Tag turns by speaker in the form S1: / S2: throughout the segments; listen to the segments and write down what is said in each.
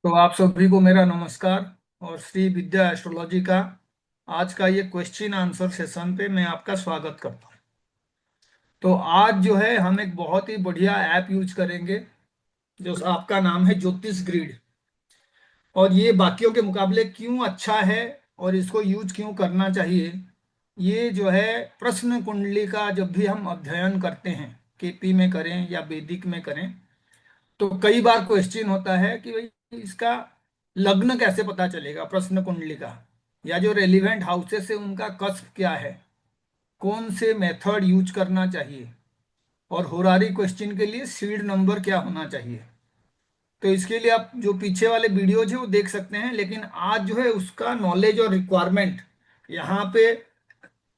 S1: तो आप सभी को मेरा नमस्कार। और श्री विद्या एस्ट्रोलॉजी का आज का ये क्वेश्चन आंसर सेशन पे मैं आपका स्वागत करता हूँ। तो आज जो है हम एक बहुत ही बढ़िया ऐप यूज करेंगे जो आपका नाम है ज्योतिष ग्रिड। और ये बाकियों के मुकाबले क्यों अच्छा है और इसको यूज क्यों करना चाहिए, ये जो है प्रश्न कुंडली का जब भी हम अध्ययन करते हैं, केपी में करें या वैदिक में करें, तो कई बार क्वेश्चन होता है कि भाई इसका लग्न कैसे पता चलेगा प्रश्न कुंडली का, या जो रेलिवेंट हाउसेस है उनका कस्प क्या है, कौन से मेथड यूज करना चाहिए, और होरारी क्वेश्चन के लिए सीड नंबर क्या होना चाहिए। तो इसके लिए आप जो पीछे वाले वीडियोज है वो देख सकते हैं, लेकिन आज जो है उसका नॉलेज और रिक्वायरमेंट यहाँ पे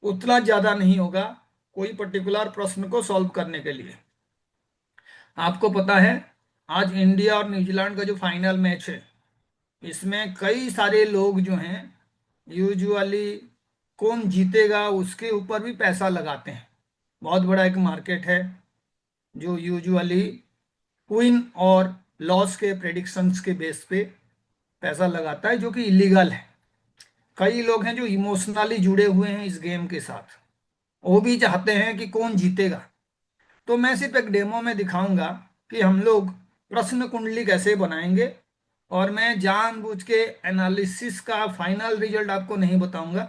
S1: उतना ज़्यादा नहीं होगा कोई पर्टिकुलर प्रश्न को सॉल्व करने के लिए। आपको पता है आज इंडिया और न्यूजीलैंड का जो फाइनल मैच है, इसमें कई सारे लोग जो हैं यूजुअली कौन जीतेगा उसके ऊपर भी पैसा लगाते हैं। बहुत बड़ा एक मार्केट है जो यूजुअली विन और लॉस के प्रेडिक्शंस के बेस पे पैसा लगाता है, जो कि इलीगल है। कई लोग हैं जो इमोशनली जुड़े हुए हैं इस गेम के साथ, वो भी चाहते हैं कि कौन जीतेगा। तो मैं सिर्फ एक डेमो में दिखाऊंगा कि हम लोग प्रश्न कुंडली कैसे बनाएंगे, और मैं जानबूझ के एनालिसिस का फाइनल रिजल्ट आपको नहीं बताऊंगा,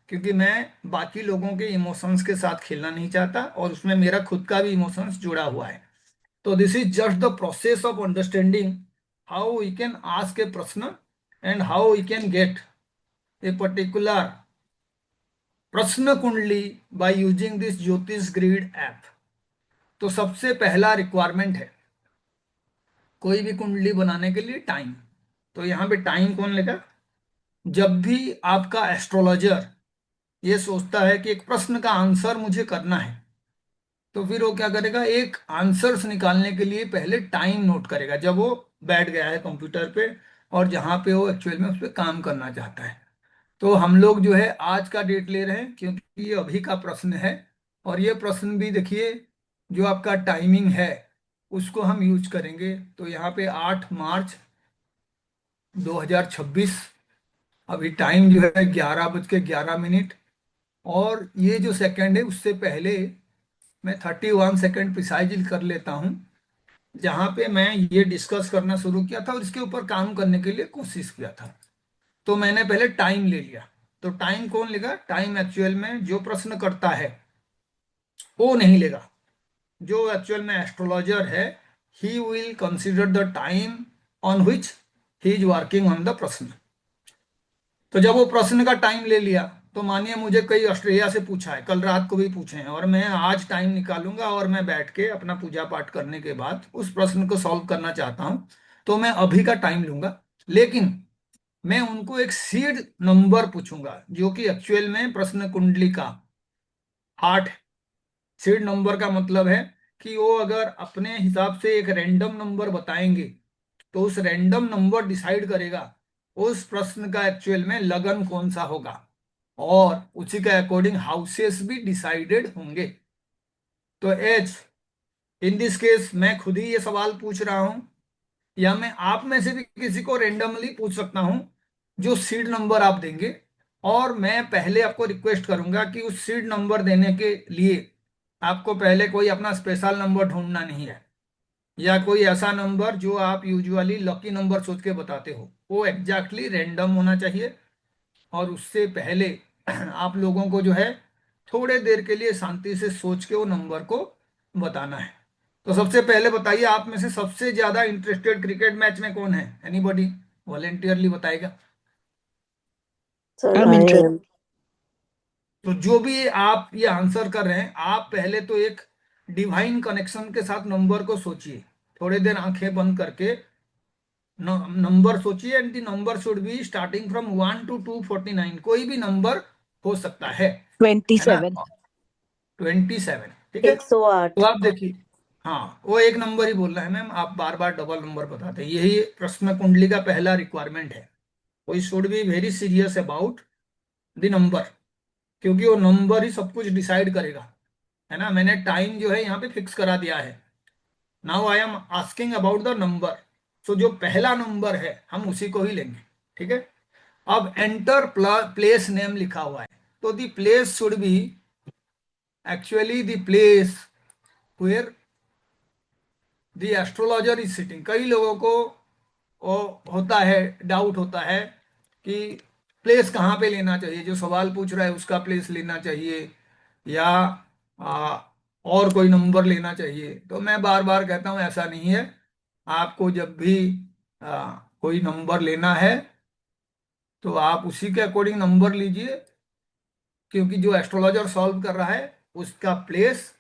S1: क्योंकि मैं बाकी लोगों के इमोशंस के साथ खेलना नहीं चाहता और उसमें मेरा खुद का भी इमोशंस जुड़ा हुआ है। तो this is just the process of understanding how we can ask a प्रश्न and how we can get a particular प्रश्न कुंडली by using this Jyotish grid app. तो सबसे पहला रिक्वायरमेंट है कोई भी कुंडली बनाने के लिए टाइम। तो यहाँ पे टाइम कौन लेगा? जब भी आपका एस्ट्रोलॉजर ये सोचता है कि एक प्रश्न का आंसर मुझे करना है, तो फिर वो क्या करेगा, एक आंसर्स निकालने के लिए पहले टाइम नोट करेगा जब वो बैठ गया है कंप्यूटर पे और जहाँ पे वो एक्चुअल में उस पर काम करना चाहता है। तो हम लोग जो है आज का डेट ले रहे हैं क्योंकि ये अभी का प्रश्न है। और ये प्रश्न भी देखिए, जो आपका टाइमिंग है उसको हम यूज करेंगे। तो यहाँ पे 8 मार्च 2026, अभी टाइम जो है 11:11। और ये जो सेकंड है उससे पहले मैं 31 सेकंड प्रिसाइज कर लेता हूँ, जहाँ पे मैं ये डिस्कस करना शुरू किया था और इसके ऊपर काम करने के लिए कोशिश किया था। तो मैंने पहले टाइम ले लिया। तो टाइम कौन लेगा? टाइम एक्चुअल में जो प्रश्न करता है वो नहीं लेगा। जो एक्चुअल में एस्ट्रोलॉजर है, he will consider the time on which he is working on the प्रश्न। तो जब वो प्रश्न का टाइम ले लिया, तो मानिए मुझे कई ऑस्ट्रेलिया से पूछा है, कल रात को भी पूछे हैं, और मैं आज टाइम निकालूंगा और मैं बैठ के अपना पूजा पाठ करने के बाद उस प्रश्न को सॉल्व करना चाहता हूं, तो मैं अभी का टाइम लूंगा। लेकिन मैं उनको एक सीड नंबर पूछूंगा जो कि एक्चुअल में प्रश्न कुंडली का 8 है। सीड नंबर का मतलब है कि वो अगर अपने हिसाब से एक रैंडम नंबर बताएंगे, तो उस रैंडम नंबर डिसाइड करेगा उस प्रश्न का एक्चुअल में लगन कौन सा होगा, और उसी के अकॉर्डिंग हाउसेस भी डिसाइडेड होंगे। तो एज इन दिस केस मैं खुद ही ये सवाल पूछ रहा हूं, या मैं आप में से भी किसी को रेंडमली पूछ सकता हूं जो सीड नंबर आप देंगे। और मैं पहले आपको रिक्वेस्ट करूंगा कि उस सीड नंबर देने के लिए आपको पहले कोई अपना स्पेशल नंबर ढूंढना नहीं है, या कोई ऐसा नंबर जो आप यूजुअली लकी नंबर सोच के बताते हो, वो एग्जैक्टली रैंडम होना चाहिए। और उससे पहले आप लोगों को जो है थोड़े देर के लिए शांति से सोच के वो नंबर को बताना है। तो सबसे पहले बताइए, आप में से सबसे ज्यादा इंटरेस्टेड क्रिकेट मैच में कौन है? एनीबॉडी वॉलेंटियरली बताएगा।
S2: Sir
S3: I'm
S2: I
S3: interested.
S2: Am.
S1: तो जो भी आप ये आंसर कर रहे हैं, आप पहले तो एक डिवाइन कनेक्शन के साथ नंबर को सोचिए। थोड़ी देर आंखें बंद करके नंबर सोचिए, and the number should be starting from 1 to 249। कोई भी नंबर हो सकता है ना?
S3: 27.
S1: 27, ठीक है। तो
S2: 108।
S1: आप देखिए, हाँ वो एक नंबर ही बोल रहा है मैम, आप बार बार डबल नंबर बताते हैं। यही प्रश्न कुंडली का पहला रिक्वायरमेंट है। We should be very serious about the number, क्योंकि वो नंबर ही सब कुछ डिसाइड करेगा, है ना। मैंने टाइम जो है यहाँ पे फिक्स करा दिया है। Now I am asking about the number. तो जो पहला नंबर है हम उसी को ही लेंगे, ठीक है। अब एंटर प्लेस नेम लिखा हुआ है, तो the place should be actually the place where the astrologer is sitting. कई लोगों को वो होता है, डाउट होता है कि प्लेस कहाँ पे लेना चाहिए, जो सवाल पूछ रहा है उसका प्लेस लेना चाहिए या आ, और कोई नंबर लेना चाहिए। तो मैं बार बार कहता हूँ ऐसा नहीं है। आपको जब भी कोई नंबर लेना है तो आप उसी के अकॉर्डिंग नंबर लीजिए, क्योंकि जो एस्ट्रोलॉजर सॉल्व कर रहा है उसका प्लेस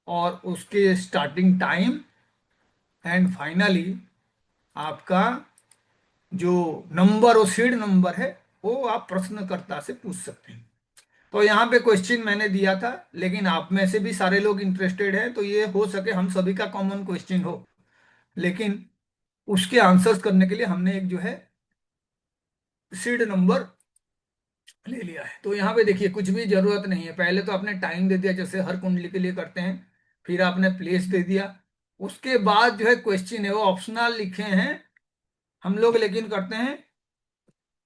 S1: और उसके स्टार्टिंग टाइम एंड फाइनली आपका जो नंबर और सीड नंबर है वो आप प्रश्नकर्ता से पूछ सकते हैं। तो यहाँ पे क्वेश्चन मैंने दिया था, लेकिन आप में से भी सारे लोग इंटरेस्टेड हैं, तो ये हो सके हम सभी का कॉमन क्वेश्चन हो, लेकिन उसके आंसर्स करने के लिए हमने एक जो है सीड नंबर ले लिया है। तो यहाँ पे देखिए कुछ भी जरूरत नहीं है, पहले तो आपने टाइम दे दिया जैसे हर कुंडली के लिए करते हैं, फिर आपने प्लेस दे दिया, उसके बाद जो है क्वेश्चन है वो ऑप्शनल लिखे हैं हम लोग, लेकिन करते हैं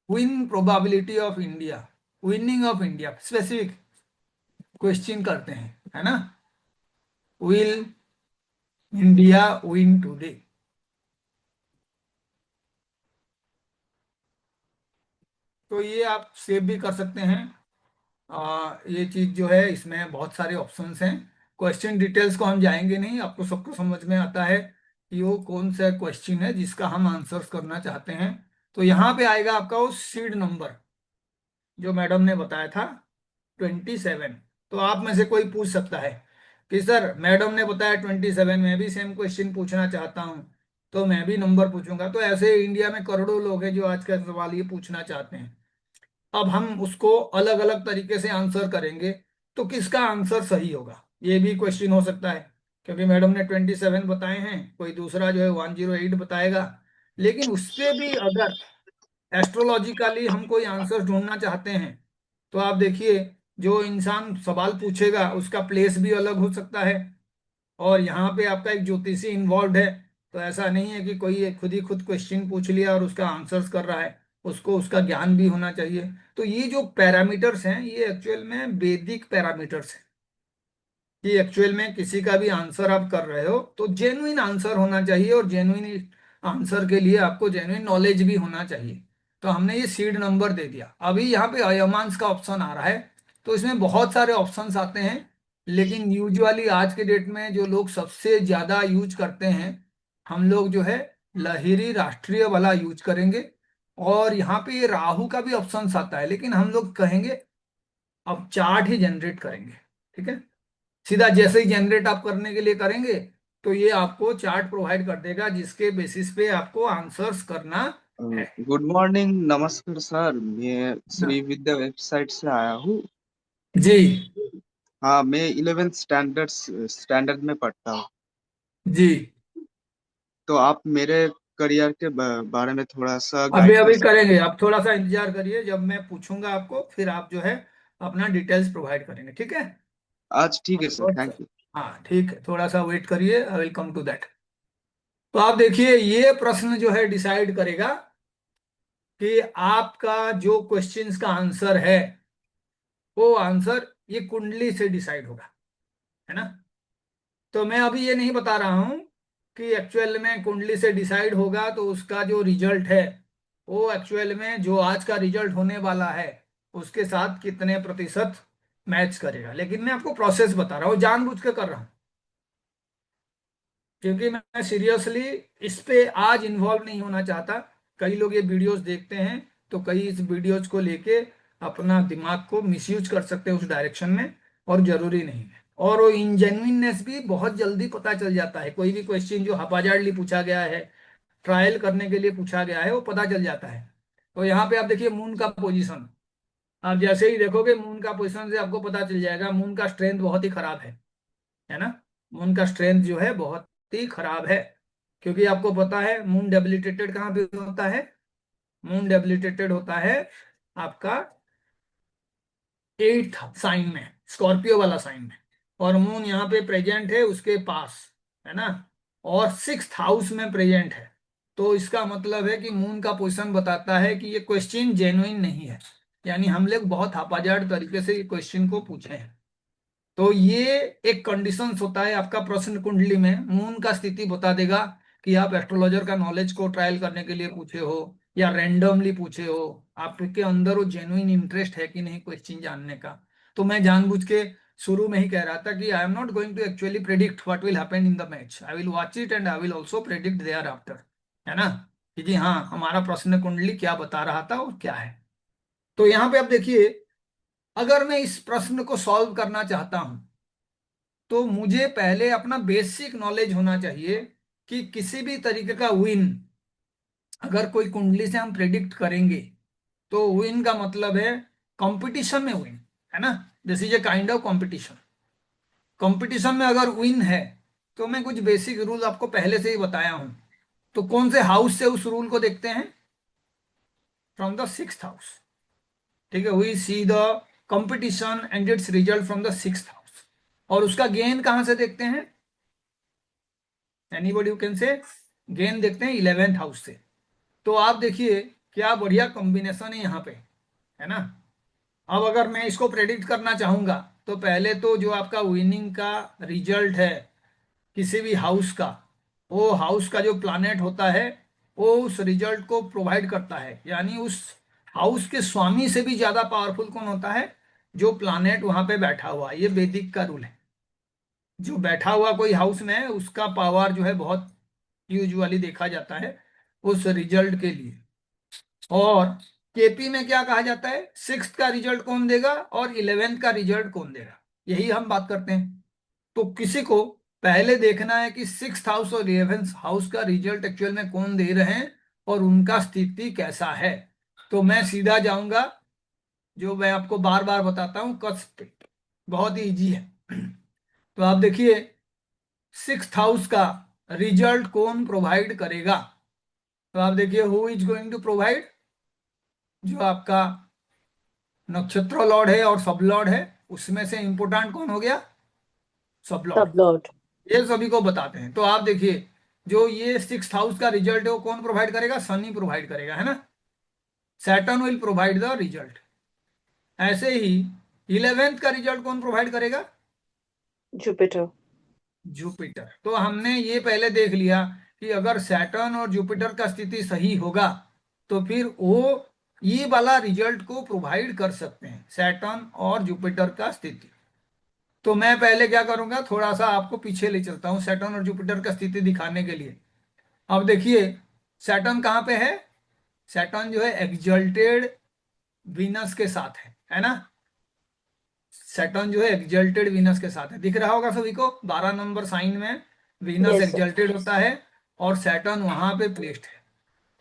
S1: win probability of India, winning of India specific question करते हैं, है ना। Will India win today. तो ये आप सेव भी कर सकते हैं। ये चीज जो है इसमें बहुत सारे ऑप्शंस हैं। क्वेश्चन डिटेल्स को हम जाएंगे नहीं, आपको सबको समझ में आता है कि वो कौन सा क्वेश्चन है जिसका हम आंसर्स करना चाहते हैं। तो यहाँ पे आएगा आपका वो सीड नंबर जो मैडम ने बताया था 27। तो आप में से कोई पूछ सकता है कि सर मैडम ने बताया 27, मैं भी सेम क्वेश्चन पूछना चाहता हूँ, तो मैं भी नंबर पूछूंगा। तो ऐसे इंडिया में करोड़ों लोग हैं जो आज का सवाल ये पूछना चाहते हैं। अब हम उसको अलग अलग तरीके से आंसर करेंगे, तो किसका आंसर सही होगा ये भी क्वेश्चन हो सकता है, क्योंकि मैडम ने 27 बताए हैं, कोई दूसरा जो है 108 बताएगा। लेकिन उससे भी अगर एस्ट्रोलॉजिकली हम कोई आंसर ढूंढना चाहते हैं, तो आप देखिए जो इंसान सवाल पूछेगा उसका प्लेस भी अलग हो सकता है, और यहाँ पे आपका एक ज्योतिषी इन्वॉल्व है। तो ऐसा नहीं है कि कोई खुद ही खुद क्वेश्चन पूछ लिया और उसका आंसर्स कर रहा है, उसको उसका ज्ञान भी होना चाहिए। तो ये जो पैरामीटर्स हैं ये एक्चुअल में वैदिक पैरामीटर्स हैं, कि एक्चुअल में किसी का भी आंसर आप कर रहे हो तो जेन्युइन आंसर होना चाहिए, और जेन्युइन आंसर के लिए आपको जेन्युइन नॉलेज भी होना चाहिए। तो हमने ये सीड नंबर दे दिया। अभी यहाँ पे अयमांस का ऑप्शन आ रहा है, तो इसमें बहुत सारे ऑप्शंस आते हैं, लेकिन यूजुअली आज के डेट में जो लोग सबसे ज्यादा यूज करते हैं, हम लोग जो है लहिरी राष्ट्रीय वाला यूज करेंगे। और यहाँ पे ये राहु का भी ऑप्शन आता है, लेकिन हम लोग कहेंगे अब चार्ट ही जनरेट करेंगे, ठीक है। सीधा जैसे ही जनरेट आप करने के लिए करेंगे तो ये आपको चार्ट प्रोवाइड कर देगा जिसके बेसिस पे आपको आंसर्स करना है।
S2: गुड मॉर्निंग, नमस्कार सर। मैं
S1: हाँ,
S2: श्री विद्या वेबसाइट से आया हूँ।
S1: जी
S2: हाँ, मैं 11th स्टैंडर्ड में पढ़ता हूँ।
S1: जी।
S2: तो आप मेरे करियर के बारे में थोड़ा सा
S1: अभी
S2: गाइड कर
S1: अभी
S2: सकते
S1: करेंगे, आप थोड़ा सा इंतजार करिए, जब मैं पूछूंगा आपको फिर आप जो है अपना डिटेल्स प्रोवाइड करेंगे, ठीक है।
S2: हैं? आज ठीक है सर,
S1: और
S2: थैंक यू।
S1: हाँ ठीक है, थोड़ा सा वेट करिए, I will come to that. तो आप देखिए ये प्रश्न जो है डिसाइड करेगा कि आपका जो क्वेश्चंस का आंसर है वो आंसर ये कुंडली से डिसाइड होगा, है ना। तो मैं अभी ये नहीं बता रहा हूं कि एक्चुअल में कुंडली से डिसाइड होगा तो उसका जो रिजल्ट है वो एक्चुअल में जो आज का रिजल्ट होने वाला है उसके साथ कितने प्रतिशत मैच करेगा, लेकिन मैं आपको प्रोसेस बता रहा हूँ, जानबूझ के कर रहा हूँ, क्योंकि मैं सीरियसली इस पे आज इन्वॉल्व नहीं होना चाहता। कई लोग ये वीडियोस देखते हैं तो कई इस वीडियोस को लेके अपना दिमाग को मिसयूज कर सकते हैं उस डायरेक्शन में, और जरूरी नहीं है। और वो इंजेन्युइननेस भी बहुत जल्दी पता चल जाता है, कोई भी क्वेश्चन जो हापाजार्डली पूछा गया है, ट्रायल करने के लिए पूछा गया है, वो पता चल जाता है। तो यहाँ पे आप देखिए मून का पोजीशन, आप जैसे ही देखोगे मून का पोजीशन से आपको पता चल जाएगा मून का स्ट्रेंथ बहुत ही खराब है ना। मून का स्ट्रेंथ जो है बहुत ही खराब है, क्योंकि आपको पता है मून डेबिलिटेटेड कहाँ पे होता है। मून डेबिलिटेटेड होता है आपका 8th साइन में, स्कॉर्पियो वाला साइन में, और मून यहाँ पे प्रेजेंट है उसके पास, है ना, और 6th हाउस में प्रेजेंट है। तो इसका मतलब है कि मून का पोजीशन बताता है कि ये क्वेश्चन जेन्युइन नहीं है, यानी हम लोग बहुत हापाजार्ड तरीके से ये क्वेश्चन को पूछे हैं। तो ये एक कंडीशन होता है आपका प्रश्न कुंडली में, मून का स्थिति बता देगा कि आप एस्ट्रोलॉजर का नॉलेज को ट्रायल करने के लिए पूछे हो या रैंडमली पूछे हो, आपके अंदर वो जेन्युइन इंटरेस्ट है कि नहीं क्वेश्चन जानने का। तो मैं जानबूझ के शुरू में ही कह रहा था कि I am not going to actually predict what will happen in the match, I will watch it and I will also predict thereafter, है ना, कि जी हाँ हमारा प्रश्न कुंडली क्या बता रहा था और क्या है। तो यहाँ पे आप देखिए, अगर मैं इस प्रश्न को सॉल्व करना चाहता हूं तो मुझे पहले अपना बेसिक नॉलेज होना चाहिए कि किसी भी तरीके का विन अगर कोई कुंडली से हम प्रेडिक्ट करेंगे तो विन का मतलब है कंपटीशन में विन, है ना, this is a kind of competition. Competition में अगर विन है तो मैं कुछ बेसिक रूल आपको पहले से ही बताया हूं। तो कौन से हाउस से उस रूल को देखते हैं? From the sixth house. ठीक है, we see the competition and its result from the sixth house. और उसका गेन कहां से देखते हैं? Anybody you can say, gain देखते हैं 11th हाउस से। तो आप देखिए क्या बढ़िया कॉम्बिनेशन है यहाँ पे, है ना। अब अगर मैं इसको प्रेडिक्ट करना चाहूंगा तो पहले तो जो आपका विनिंग का रिजल्ट है किसी भी हाउस का, वो हाउस का जो प्लानेट होता है वो उस रिजल्ट को प्रोवाइड करता है, यानी उस हाउस के स्वामी से भी ज्यादा पावरफुल कौन होता है? जो प्लानेट वहां पे बैठा हुआ है। ये वैदिक का रूल है, जो बैठा हुआ कोई हाउस में है उसका पावर जो है बहुत यूजुअली देखा जाता है उस रिजल्ट के लिए। और केपी में क्या कहा जाता है? सिक्स्थ का रिजल्ट कौन देगा और 11th का रिजल्ट कौन देगा, यही हम बात करते हैं। तो किसी को पहले देखना है कि सिक्स्थ हाउस और 11th हाउस का रिजल्ट एक्चुअल में कौन दे रहे हैं और उनका स्थिति कैसा है। तो मैं सीधा जाऊंगा, जो मैं आपको बार बार बताता हूं, कस्प पे, बहुत ही इजी है। तो आप देखिए सिक्स्थ हाउस का रिजल्ट कौन प्रोवाइड करेगा। तो आप देखिए who is going to provide, जो आपका नक्षत्र लॉर्ड है और सब लॉर्ड है उसमें से इंपोर्टेंट कौन हो गया? सब लॉर्ड।
S3: सब लॉर्ड।
S1: ये सभी को बताते हैं। तो आप देखिए जो ये सिक्स्थ हाउस का रिजल्ट है वो कौन प्रोवाइड करेगा? शनि प्रोवाइड करेगा, है ना। Saturn will provide the result. ऐसे ही 11th का रिजल्ट कौन प्रोवाइड करेगा?
S3: जुपिटर।
S1: जुपिटर। तो हमने ये पहले देख लिया कि अगर सैटर्न और जुपिटर का स्थिति सही होगा तो फिर वो ये वाला रिजल्ट को प्रोवाइड कर सकते हैं, सैटर्न और जुपिटर का स्थिति। तो मैं पहले क्या करूंगा, थोड़ा सा आपको पीछे ले चलता हूं सैटर्न और जुपिटर का स्थिति दिखाने के लिए। अब देखिए सैटर्न कहाँ पे है? सैटर्न जो है एग्जल्टेड वीनस के साथ है ना। सैटर्न जो है एग्जल्टेड वीनस के साथ है, दिख रहा होगा सभी को, 12 नंबर साइन में वीनस
S3: यस सर।
S1: एग्जल्टेड होता है और सैटर्न वहां पे प्लेस्ड है।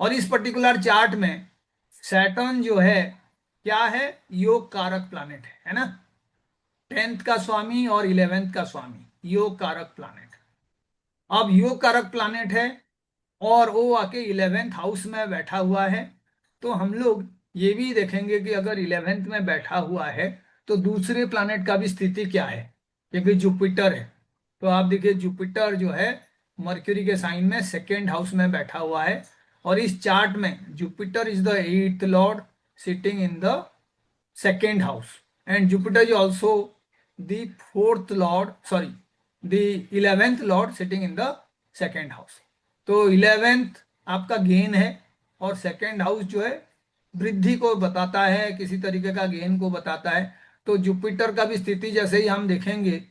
S1: और इस पर्टिकुलर चार्ट में सैटर्न जो है क्या है? योग कारक प्लानेट है ना। 10th का स्वामी और 11th का स्वामी, योग कारक प्लानेट। अब योग कारक प्लानेट है और वो आके 11th हाउस में बैठा हुआ है। तो हम लोग ये भी देखेंगे कि अगर 11th में बैठा हुआ है तो दूसरे प्लानेट का भी स्थिति क्या है, क्योंकि जुपिटर है। तो आप देखिए जुपिटर जो है मर्क्यूरी के साइन में सेकेंड हाउस में बैठा हुआ है। और इस चार्ट में Jupiter is the 8th Lord sitting in the second house, and Jupiter is also the fourth lord, sorry, the 11th lord sitting in the second house। तो 11th आपका गेन है और सेकेंड हाउस जो है वृद्धि को बताता है, किसी तरीके का गेन को बताता है। तो जुपिटर का भी स्थिति जैसे ही हम देखेंगे,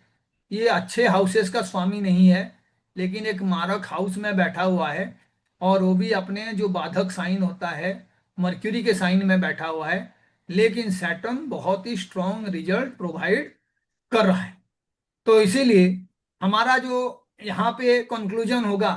S1: ये अच्छे हाउसेस का स्वामी नहीं है लेकिन एक मारक हाउस में बैठा हुआ है, और वो भी अपने जो बाधक साइन होता है मर्क्यूरी के साइन में बैठा हुआ है। लेकिन सैटर्न बहुत ही स्ट्रॉन्ग रिजल्ट प्रोवाइड कर रहा है। तो इसीलिए हमारा जो यहाँ पे कंक्लूजन होगा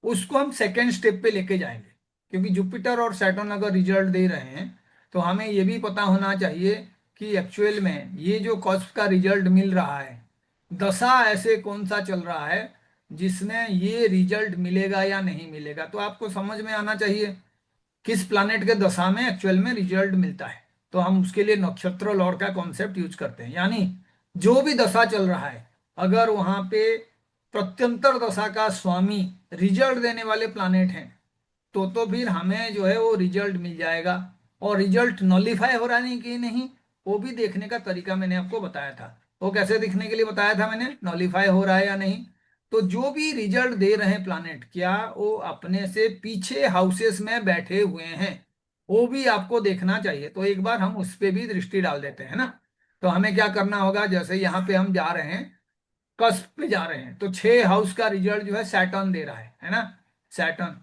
S1: उसको हम सेकेंड स्टेप पे लेके जाएंगे, क्योंकि जुपिटर और सैटर्न अगर रिजल्ट दे रहे हैं तो हमें ये भी पता होना चाहिए कि एक्चुअल में ये जो कॉस्प का रिजल्ट मिल रहा है, दशा ऐसे कौन सा चल रहा है जिसमें ये रिजल्ट मिलेगा या नहीं मिलेगा। तो आपको समझ में आना चाहिए किस प्लानेट के दशा में एक्चुअल में रिजल्ट मिलता है। तो हम उसके लिए नक्षत्र लॉर्ड का कॉन्सेप्ट यूज करते हैं, यानी जो भी दशा चल रहा है अगर वहां पे प्रत्यंतर दशा का स्वामी रिजल्ट देने वाले प्लानेट हैं तो फिर हमें जो है वो रिजल्ट मिल जाएगा। और रिजल्ट नॉलिफाई हो रहा नहीं कि नहीं, वो भी देखने का तरीका मैंने आपको बताया था। वो कैसे दिखने के लिए बताया था मैंने, नॉलिफाई हो रहा है या नहीं। तो जो भी रिजल्ट दे रहे हैं प्लानेट, क्या वो अपने से पीछे हाउसेस में बैठे हुए हैं, वो भी आपको देखना चाहिए। तो एक बार हम उस पे भी दृष्टि डाल देते हैं ना। तो हमें क्या करना होगा, जैसे यहाँ पे हम जा रहे हैं, कस्प पे जा रहे हैं, तो 6 हाउस का रिजल्ट जो है सैटर्न दे रहा है ना, सैटर्न।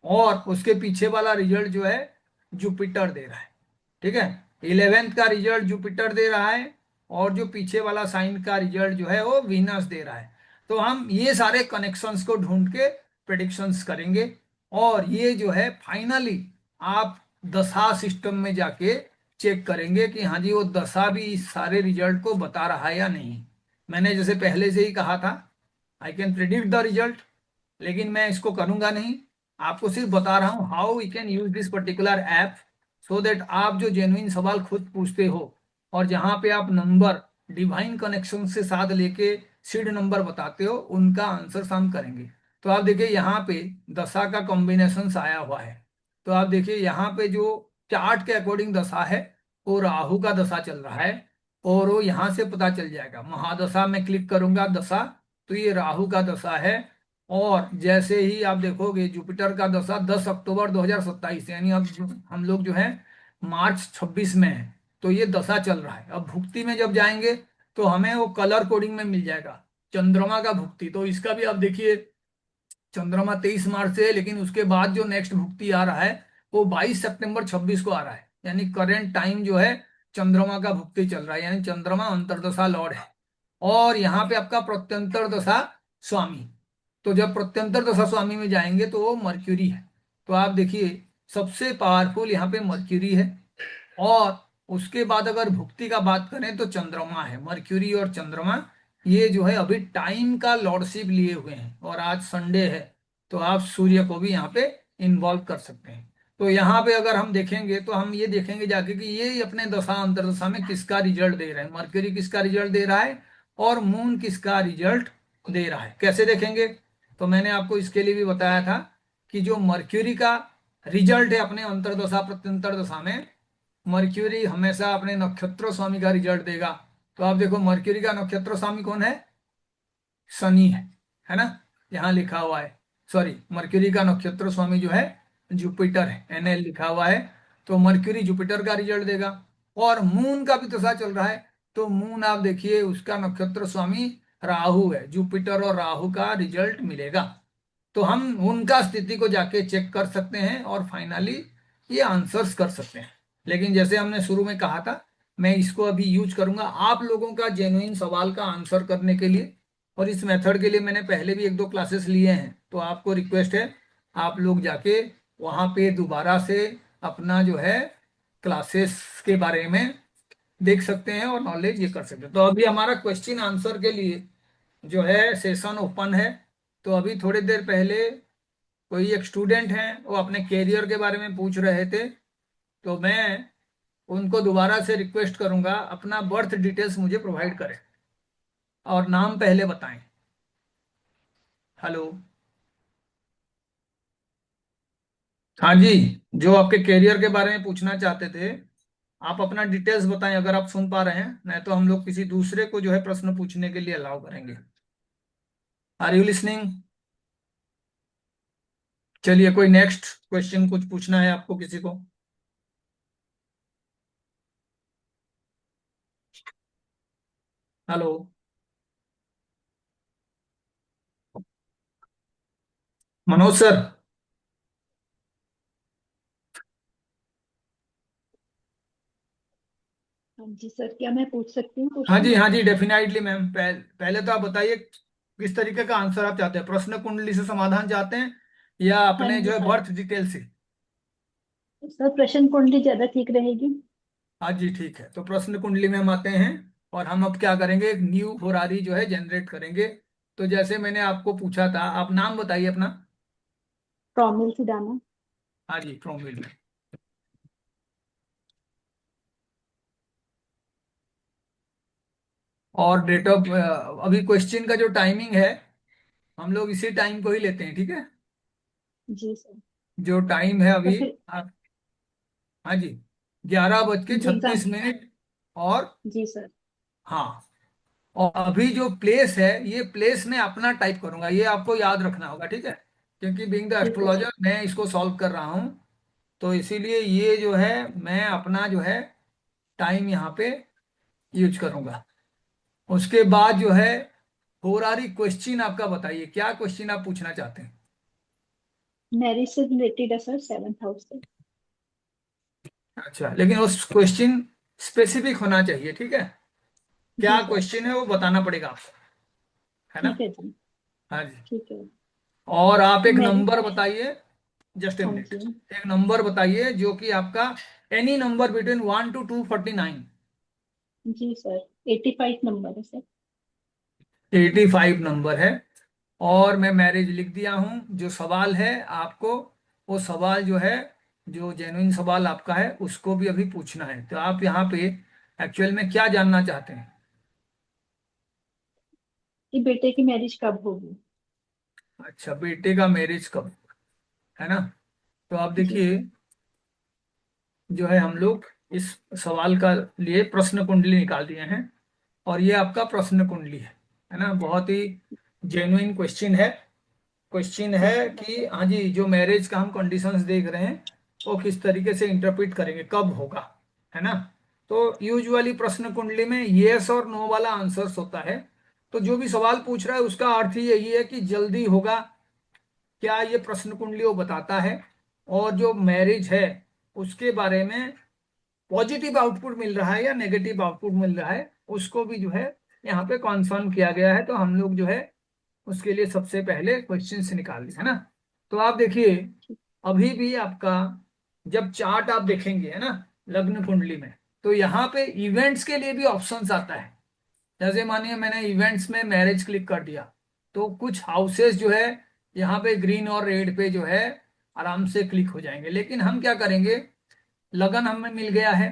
S1: और उसके पीछे वाला रिजल्ट जो है जुपिटर दे रहा है। ठीक है, 11th का रिजल्ट जुपिटर दे रहा है, और जो पीछे वाला साइन का रिजल्ट जो है वो वीनस दे रहा है। तो हम ये सारे कनेक्शंस को ढूंढ के प्रेडिक्शंस करेंगे, और ये जो है फाइनली आप दशा सिस्टम में जाके चेक करेंगे कि हाँ जी वो दशा भी इस सारे रिजल्ट को बता रहा है या नहीं। मैंने जैसे पहले से ही कहा था, I can predict the result, लेकिन मैं इसको करूंगा नहीं। आपको सिर्फ बता रहा हूं how we can use this particular app, so that आप जो जेन्युइन सवाल खुद पूछते हो, और जहां पे आप नंबर डिवाइन कनेक्शन से साथ लेके सीड नंबर बताते हो, उनका आंसर हम करेंगे। तो आप देखिए यहाँ पे दशा का कॉम्बिनेशन आया हुआ है। तो आप देखिए यहाँ पे जो चार्ट के अकॉर्डिंग दशा है, वो राहु का दशा चल रहा है, और वो यहाँ से पता चल जाएगा। महादशा में क्लिक करूंगा दशा, तो ये राहु का दशा है। और जैसे ही आप देखोगे जुपिटर का दशा 10 अक्टूबर 2027, यानी अब हम लोग जो है मार्च 26 में है, तो ये दशा चल रहा है। अब भुक्ति में जब जाएंगे तो हमें वो कलर कोडिंग में मिल जाएगा चंद्रमा का भुक्ति। तो इसका भी आप देखिए, चंद्रमा 23 मार्च से है, लेकिन उसके बाद जो नेक्स्ट भुक्ति आ रहा है वो 22 सितंबर 26 को आ रहा है। यानी करेंट टाइम जो है चंद्रमा का भुक्ति चल रहा है, यानी चंद्रमा अंतर्दशा लॉर्ड है। और यहाँ पे आपका प्रत्यंतर दशा स्वामी। तो जब प्रत्यंतर दशा स्वामी में जाएंगे तो वो मर्क्यूरी है। तो आप देखिए सबसे पावरफुल यहाँ पे मर्क्यूरी है। और उसके बाद अगर भुक्ति का बात करें तो चंद्रमा है, मर्क्यूरी और चंद्रमा, ये जो है अभी टाइम का लॉर्डशिप लिए हुए हैं। और आज संडे है, तो आप सूर्य को भी यहाँ पे इन्वॉल्व कर सकते हैं। तो यहाँ पे अगर हम देखेंगे तो हम ये देखेंगे जाके कि ये अपने दशा अंतर्दशा में किसका रिजल्ट दे रहे हैं, मर्क्यूरी किसका रिजल्ट दे रहा है और मून किसका रिजल्ट दे रहा है। कैसे देखेंगे, तो मैंने आपको इसके लिए भी बताया था कि जो मर्क्यूरी का रिजल्ट है अपने अंतर्दशा प्रत्यंतर दशा में, मर्क्यूरी हमेशा अपने नक्षत्र स्वामी का रिजल्ट देगा। तो आप देखो मर्क्यूरी का नक्षत्र स्वामी कौन है, शनि है ना, यहाँ लिखा हुआ है। सॉरी, मर्क्यूरी का नक्षत्र स्वामी जो है जुपिटर है, NL लिखा हुआ है। तो मर्क्यूरी जुपिटर का रिजल्ट देगा। और मून का भी दशा चल रहा है, तो मून आप देखिए उसका नक्षत्र स्वामी राहु है, जुपिटर और राहु का रिजल्ट मिलेगा। तो हम उनका स्थिति को जाके चेक कर सकते हैं और फाइनली ये आंसर्स कर सकते हैं। लेकिन जैसे हमने शुरू में कहा था, मैं इसको अभी यूज करूंगा आप लोगों का जेन्युइन सवाल का आंसर करने के लिए। और इस मेथड के लिए मैंने पहले भी 1-2 क्लासेस लिए हैं, तो आपको रिक्वेस्ट है आप लोग जाके वहां पे दोबारा से अपना जो है क्लासेस के बारे में देख सकते हैं और नॉलेज ये कर सकते हैं। तो अभी हमारा क्वेश्चन आंसर के लिए जो है सेशन ओपन है। तो अभी थोड़ी देर पहले कोई एक स्टूडेंट है, वो अपने कैरियर के बारे में पूछ रहे थे, तो मैं उनको दोबारा से रिक्वेस्ट करूंगा अपना बर्थ डिटेल्स मुझे प्रोवाइड करें और नाम पहले बताएं। हेलो, हाँ जी, जो आपके कैरियर के बारे में पूछना चाहते थे, आप अपना डिटेल्स बताएं अगर आप सुन पा रहे हैं, नहीं तो हम लोग किसी दूसरे को जो है प्रश्न पूछने के लिए अलाउ करेंगे। Are you listening? चलिए, कोई नेक्स्ट क्वेश्चन कुछ पूछना है आपको किसी को? Hello, Manoj sir.
S4: हाँ जी सर, क्या मैं पूछ सकती हूँ
S1: हाँ
S4: क्वेश्चन?
S1: जी, हाँ जी, डेफिनेटली मैम। पहले तो आप बताइए किस तरीके का आंसर आप चाहते हैं, प्रश्न कुंडली से समाधान चाहते हैं या
S4: हाँ
S1: अपने
S4: जी
S1: जो है
S4: सर।
S1: बर्थ डिटेल से?
S4: सर प्रश्न कुंडली ज्यादा ठीक रहेगी।
S1: हाँ जी, ठीक है, तो प्रश्न कुंडली में हम आते हैं। और हम अब क्या करेंगे, एक न्यू होरारी जो है जनरेट करेंगे। तो जैसे मैंने आपको पूछा था, आप नाम बताइए अपना।
S4: प्रॉमिल सिडाना।
S1: हाँ जी, प्रोमिल। और डेट ऑफ, अभी क्वेश्चन का जो टाइमिंग है, हम लोग इसी टाइम को ही लेते हैं, ठीक है?
S4: जी सर।
S1: जो टाइम है
S4: तो
S1: अभी
S4: फिर
S1: हाँ जी, 11:36
S4: एग्जाम।
S1: मिनट। और
S4: जी सर।
S1: हाँ, और अभी जो प्लेस है, ये प्लेस मैं अपना टाइप करूंगा, ये आपको याद रखना होगा, ठीक है? क्योंकि बीइंग द
S4: ठीक है सर।
S1: एस्ट्रोलॉजर मैं इसको सॉल्व कर रहा हूँ, तो इसीलिए ये जो है मैं अपना जो है टाइम यहाँ पे यूज करूंगा। उसके बाद जो है होरारी क्वेश्चन आपका बताइए, क्या क्वेश्चन आप पूछना चाहते हैं?
S4: मैरिज से रिलेटेड है सर, 7th हाउस से।
S1: अच्छा, लेकिन उस क्वेश्चन स्पेसिफिक होना चाहिए, ठीक है?
S4: जी
S1: क्या
S4: सर।
S1: क्वेश्चन है वो बताना पड़ेगा आपको, है ना?
S4: ठीक है जी।
S1: हाँ जी।
S4: ठीक है।
S1: और आप एक
S4: मैरिज।
S1: नंबर बताइए, जस्ट ए
S4: हाँ
S1: मिनट,
S4: जी।
S1: एक नंबर बताइए जो कि आपका एनी नंबर बिटवीन 1 to 249।
S4: जी सर, 85 नंबर है सर।
S1: 85 नंबर है। और मैं मैरिज लिख दिया हूं। जो सवाल है आपको, वो सवाल जो है, जो जेन्युइन सवाल आपका है, उसको भी अभी पूछना है। तो आप यहाँ पे एक्चुअल में क्या जानना चाहते हैं?
S4: कि बेटे की मैरिज कब होगी।
S1: अच्छा, बेटे का मैरिज कब, है ना? तो आप
S4: जी।
S1: देखिए, जो है हम लोग इस सवाल का लिए प्रश्न कुंडली निकाल दिए हैं, और ये आपका प्रश्न कुंडली है ना? बहुत ही जेन्युइन क्वेश्चन है। क्वेश्चन है
S4: ठीक है।
S1: कि हाँ जी, जो मैरिज का हम कंडीशंस देख रहे हैं, वो किस तरीके से इंटरप्रेट करेंगे, कब होगा, है ना? तो यूजुअली प्रश्न कुंडली में यस और नो वाला आंसर्स होता है। तो जो भी सवाल पूछ रहा है उसका अर्थ ही यही है कि जल्दी होगा क्या, ये प्रश्न कुंडली वो बताता है। और जो मैरिज है उसके बारे में पॉजिटिव आउटपुट मिल रहा है या नेगेटिव आउटपुट मिल रहा है, उसको भी जो है यहाँ पे कॉन्फर्म किया गया है। तो हम लोग जो है उसके लिए सबसे पहले क्वेश्चन से निकाल दिए, है ना? तो आप देखिए, अभी भी आपका जब चार्ट आप देखेंगे, है ना, लग्न कुंडली में, तो यहाँ पे इवेंट्स के लिए भी ऑप्शंस आता है। जैसे मानिए मैंने इवेंट्स में मैरिज क्लिक कर दिया, तो कुछ हाउसेस जो है यहाँ पे ग्रीन और रेड पे जो है आराम से क्लिक हो जाएंगे। लेकिन हम क्या करेंगे, लगन हमें मिल गया है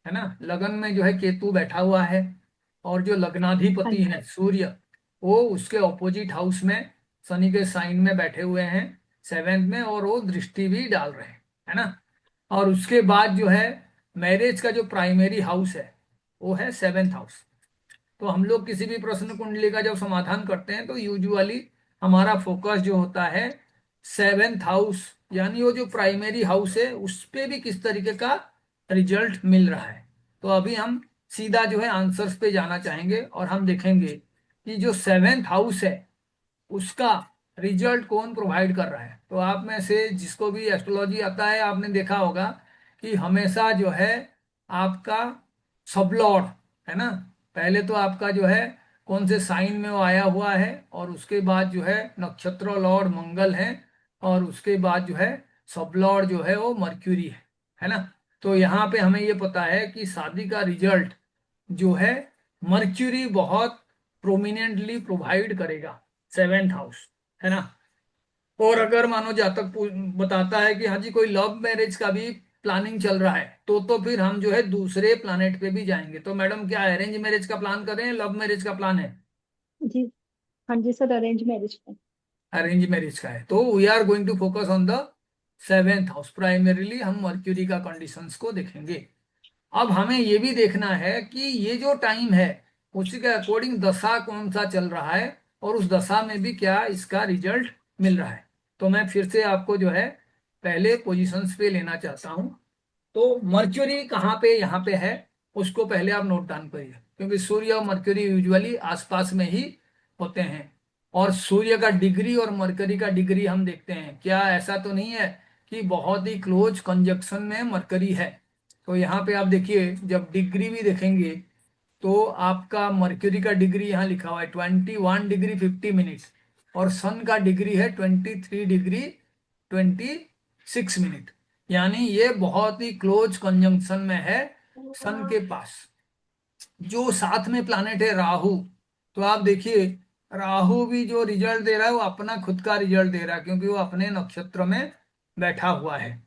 S1: ना? लगन में जो है केतु बैठा हुआ है, और जो
S4: हाँ
S1: लग्नाधिपति
S4: जी।
S1: है सूर्य, वो उसके ऑपोजिट हाउस में शनि के साइन में बैठे हुए हैं, 7th में, और वो दृष्टि भी डाल रहे हैं, है ना? और उसके बाद जो है मैरिज का जो प्राइमरी हाउस है वो है 7th हाउस। तो हम लोग किसी भी प्रश्न कुंडली का जब समाधान करते हैं तो यूजुअली हमारा फोकस जो होता है 7th हाउस, यानी वो जो प्राइमरी हाउस है उस पे भी किस तरीके का रिजल्ट मिल रहा है। तो अभी हम सीधा जो है आंसर्स पे जाना चाहेंगे, और हम देखेंगे कि जो 7th हाउस है उसका रिजल्ट कौन प्रोवाइड कर रहा है। तो आप में से जिसको भी एस्ट्रोलॉजी आता है, आपने देखा होगा कि हमेशा जो है आपका सब लॉर्ड, है ना, पहले तो आपका जो है कौन से साइन में वो आया हुआ है, और उसके बाद जो है नक्षत्र लॉर्ड मंगल है, और उसके बाद जो है सब लॉर्ड जो है वो मर्क्यूरी है ना? तो यहाँ पे हमें ये पता है कि शादी का रिजल्ट जो है मर्क्यूरी बहुत प्रोमिनेंटली प्रोवाइड करेगा, 7th हाउस, है ना? और अगर मानो जातक बताता है कि हाँ जी कोई लव मैरिज का भी प्लानिंग चल रहा है, तो फिर हम जो है दूसरे प्लानेट पे भी जाएंगे। तो मैडम क्या अरेंज मैरिज का प्लान कर रहे हैं, लव मैरिज का प्लान है?
S4: जी। हाँ जी सर, अरेंज मैरिज का।
S1: अरेंज मैरिज का है। तो we are going to focus on the 7th house, primarily हम मर्क्यूरी का कंडीशंस को देखेंगे। अब हमें ये भी देखना है कि ये जो टाइम है उसी के अकॉर्डिंग दशा कौन सा चल रहा है, और उस दशा में भी क्या इसका रिजल्ट मिल रहा है। तो मैं फिर से आपको जो है पहले पोजीशंस पे लेना चाहता हूं। तो मर्क्यूरी कहाँ पे यहाँ पे है, उसको पहले आप नोट डाउन करिए, क्योंकि सूर्य और मर्क्यूरी यूजुअली आसपास में ही होते हैं। और सूर्य का डिग्री और मरकरी का डिग्री हम देखते हैं, क्या ऐसा तो नहीं है कि बहुत ही क्लोज कंजक्शन में मरकरी है? तो यहाँ पे आप देखिए, जब डिग्री भी देखेंगे तो आपका मर्क्यूरी का डिग्री यहाँ लिखा हुआ है 21 डिग्री 50 मिनट, और सन का डिग्री है 23 डिग्री 26 मिनट। यानी ये बहुत ही क्लोज कंजंक्शन में है सन के पास। जो साथ में प्लानेट है राहु, तो आप देखिए राहु भी जो रिजल्ट दे रहा है वो अपना खुद का रिजल्ट दे रहा है, क्योंकि वो अपने नक्षत्र में बैठा हुआ है।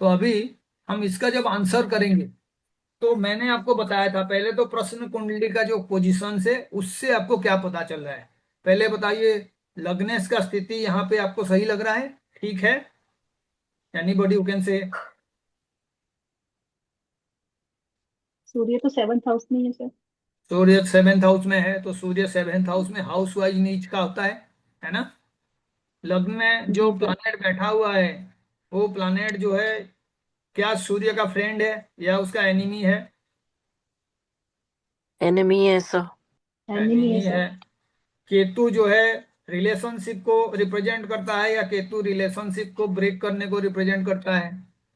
S1: तो अभी हम इसका जब आंसर करेंगे, तो मैंने आपको बताया था पहले, तो प्रश्न कुंडली का जो पोजीशन है उससे आपको क्या पता चल रहा है, पहले बताइए। लग्नेश का स्थिति यहाँ पे आपको सही लग रहा है? ठीक एनीबॉडी हु कैन से?
S4: सूर्य तो 7th हाउस में है सर।
S1: सूर्य 7th हाउस में है, तो सूर्य 7th हाउस में हाउस वाइज नीच का होता है ना? लग्न में जो
S4: जी सर।
S1: प्लानेट बैठा हुआ है, वो प्लानेट जो है, क्या सूर्य का फ्रेंड है या उसका एनिमी है?
S3: Enemy है सर।
S4: एनिमी है
S1: एनिमी
S4: सर।
S1: है। केतु जो है रिलेशनशिप को रिप्रेजेंट करता है, या केतु रिलेशनशिप को ब्रेक करने को रिप्रेजेंट करता है?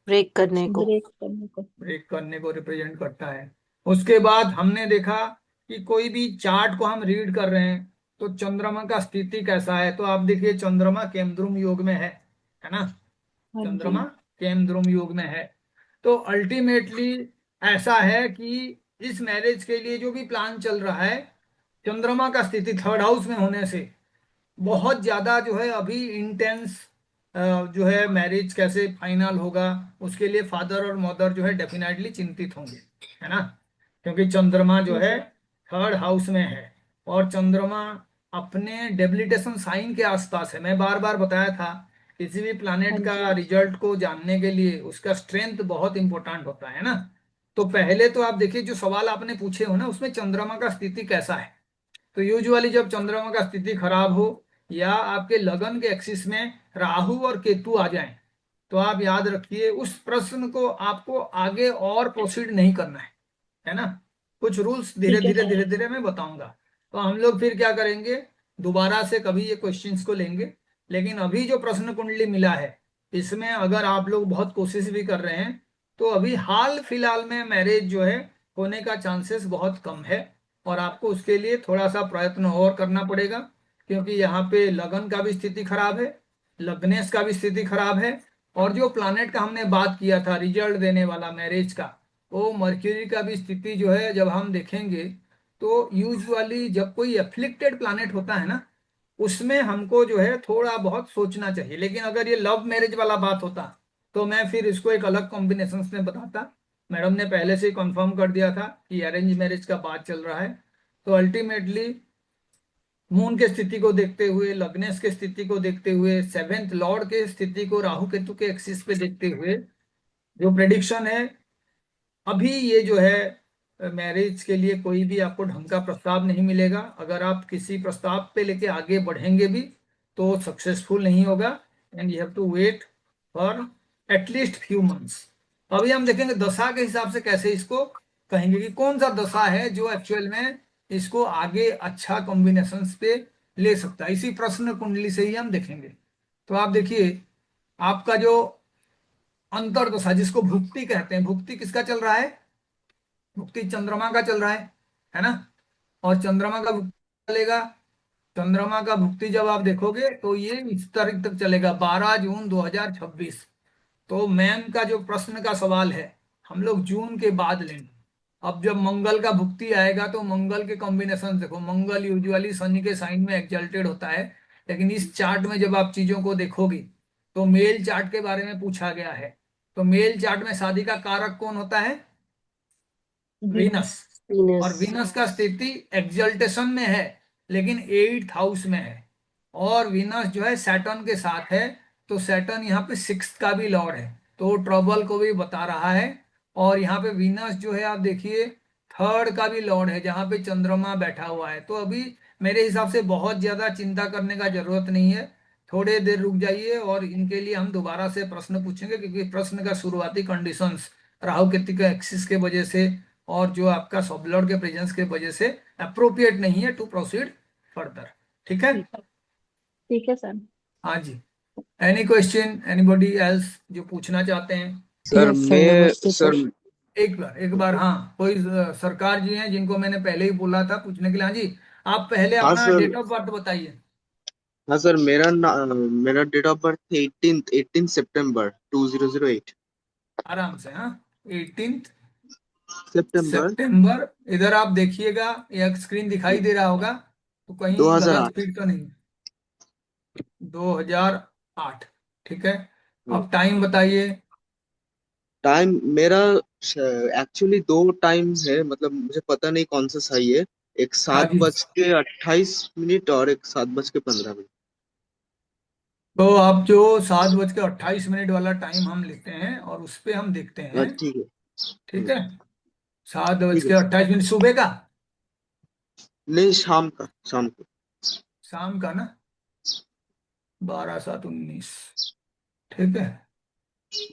S3: ब्रेक करने को।
S4: ब्रेक करने को।
S1: ब्रेक करने को रिप्रेजेंट करता है। उसके बाद हमने देखा कि कोई भी चार्ट को हम रीड कर रहे हैं तो चंद्रमा का स्थिति कैसा है, तो आप देखिए चंद्रमा केमद्रुम योग में है ना?
S4: हाँ जी।
S1: चंद्रमा केमद्रुम योग में है। तो अल्टीमेटली ऐसा है कि इस मैरिज के लिए जो भी प्लान चल रहा है, चंद्रमा का स्थिति 3rd हाउस में होने से बहुत ज्यादा जो है अभी इंटेंस जो है मैरिज कैसे फाइनल होगा, उसके लिए फादर और मदर जो है डेफिनेटली चिंतित होंगे, है ना? क्योंकि चंद्रमा जो
S4: जी
S1: है
S4: सर।
S1: 3rd हाउस में है, और चंद्रमा अपने डेबिलिटेशन साइन के आसपास है। मैं बार बार बताया था, किसी भी
S4: हाँ
S1: प्लानेट का
S4: जी।
S1: रिजल्ट को जानने के लिए उसका स्ट्रेंथ बहुत इंपॉर्टेंट होता है ना? तो पहले तो आप देखिए, जो सवाल आपने पूछे हो ना, उसमें चंद्रमा का स्थिति कैसा है। तो यूजुअली जब चंद्रमा का स्थिति खराब हो, या आपके लगन के एक्सिस में राहु और केतु आ जाएं, तो आप याद रखिए उस प्रश्न को आपको आगे और प्रोसीड नहीं करना है ना? कुछ रूल्स धीरे
S4: ठीक है
S1: धीरे
S4: सर।
S1: धीरे धीरे मैं बताऊंगा। तो हम लोग फिर क्या करेंगे, दोबारा से कभी ये क्वेश्चंस को लेंगे। लेकिन अभी जो प्रश्न कुंडली मिला है, इसमें अगर आप लोग बहुत कोशिश भी कर रहे हैं, तो अभी हाल फिलहाल में मैरिज जो है होने का चांसेस बहुत कम है। और आपको उसके लिए थोड़ा सा प्रयत्न और करना पड़ेगा, क्योंकि यहाँ पे लगन का भी स्थिति खराब है, लग्नेश का भी स्थिति खराब है। और जो प्लानेट का हमने बात किया था रिजल्ट देने वाला मैरिज का, वो मर्क्यूरी का भी स्थिति जो है जब हम देखेंगे, तो यूजुअली जब कोई एफ्लिक्टेड प्लानेट होता है ना, उसमें हमको जो है थोड़ा बहुत सोचना चाहिए। लेकिन अगर ये लव मैरिज वाला बात होता, तो मैं फिर इसको एक अलग कॉम्बिनेशन में बताता। मैडम ने पहले से ही कंफर्म कर दिया था कि अरेंज मैरिज का बात चल रहा है। तो अल्टीमेटली मून के स्थिति को देखते हुए, लग्नेश के स्थिति को देखते हुए, 7th लॉर्ड के स्थिति को राहु केतु के एक्सिस पे देखते हुए, जो प्रेडिक्शन है अभी, ये जो है मैरिज के लिए कोई भी आपको ढंग का प्रस्ताव नहीं मिलेगा। अगर आप किसी प्रस्ताव पे लेके आगे बढ़ेंगे भी, तो सक्सेसफुल नहीं होगा, and you have to wait for at least few months. अभी हम देखेंगे दशा के हिसाब से कैसे इसको कहेंगे कि कौन सा दशा है जो एक्चुअल में इसको आगे अच्छा कॉम्बिनेशन पे ले सकता है। इसी प्रश्न कुंडली से ही हम देखेंगे। तो आप देखिए, आपका जो अंतर्दशा जिसको भुक्ति कहते हैं, भुक्ति किसका चल रहा है? भुक्ति चंद्रमा का चल रहा है ना? और चंद्रमा का भुक्ति चलेगा, चंद्रमा का भुक्ति जब आप देखोगे तो ये इस तारीख तक चलेगा, 12 जून 2026। तो मैम का जो प्रश्न का सवाल है, हम लोग जून के बाद लेंगे। अब जब मंगल का भुक्ति आएगा, तो मंगल के कॉम्बिनेशन देखो, मंगल यूजुअली शनि के साइन में एक्सल्टेड होता है। लेकिन इस चार्ट में जब आप चीजों को देखोगे, तो मेल चार्ट के बारे में पूछा गया है। तो मेल चार्ट में शादी का कारक कौन होता है? वीनस।
S4: वीनस।
S1: और
S3: वीनस।
S1: वीनस का स्थिति एक्सल्टेशन में है, लेकिन 8th हाउस में है। और वीनस जो है सैटर्न के साथ है, तो सैटर्न यहाँ पे 6th का भी लॉर्ड है, तो वो ट्रबल को भी बता रहा है। और यहाँ पे वीनस जो है आप देखिए 3rd का भी लॉर्ड है, जहाँ पे चंद्रमा बैठा हुआ है। तो अभी मेरे हिसाब से बहुत ज्यादा चिंता करने का जरूरत नहीं है। थोड़े देर रुक जाइए, और इनके लिए हम दोबारा से प्रश्न पूछेंगे, क्योंकि प्रश्न का शुरुआती कंडीशंस राहु केतु के एक्सिस के वजह से, और जो आपका सबलॉर्ड के प्रेजेंस के वजह से अप्रोप्रिएट नहीं है टू प्रोसीड फर्दर। ठीक है?
S4: ठीक है। ठीक है सर।
S1: हाँ जी। एनी क्वेश्चन, एनीबॉडी एल्स जो पूछना चाहते हैं?
S2: सर
S3: यस सर,
S2: मैं
S3: नमस्ते
S2: सर
S3: सर।
S1: एक बार हाँ, कोई सरकार जी हैं जिनको मैंने पहले ही बोला था पूछने के लिए। हाँ जी, आप पहले
S2: हाँ
S1: अपना
S2: सर।
S1: डेट ऑफ बर्थ बताइए।
S2: हाँ सर, मेरा डेट ऑफ बर्थ 18 सितंबर 2008।
S1: आराम से, हाँ। 18
S2: सितंबर
S1: सितंबर। इधर आप देखिएगा, यह स्क्रीन दिखाई दे रहा होगा, तो कहीं गलत
S2: 2008।
S1: फीड तो नहीं? 2008। ठीक है। अब टाइम बताइए।
S2: टाइम मेरा एक्चुअली दो टाइम है, मतलब मुझे पता नहीं कौन सा सही है। एक
S1: हाँ
S2: सात
S1: जी,
S2: बज के 28 मिनट और एक 7 बज के 15 मिनट।
S1: तो आप जो 7:28 वाला टाइम हम लेते हैं और उस पे हम देखते हैं।
S2: ठीक है।
S1: ठीक है, सात
S2: ठीक
S1: बज
S2: है
S1: के
S2: सर।
S1: अट्ठाईस मिनट सुबह का,
S2: नहीं, शाम का, शाम को।
S1: शाम का ना, 12/7/19। ठीक है,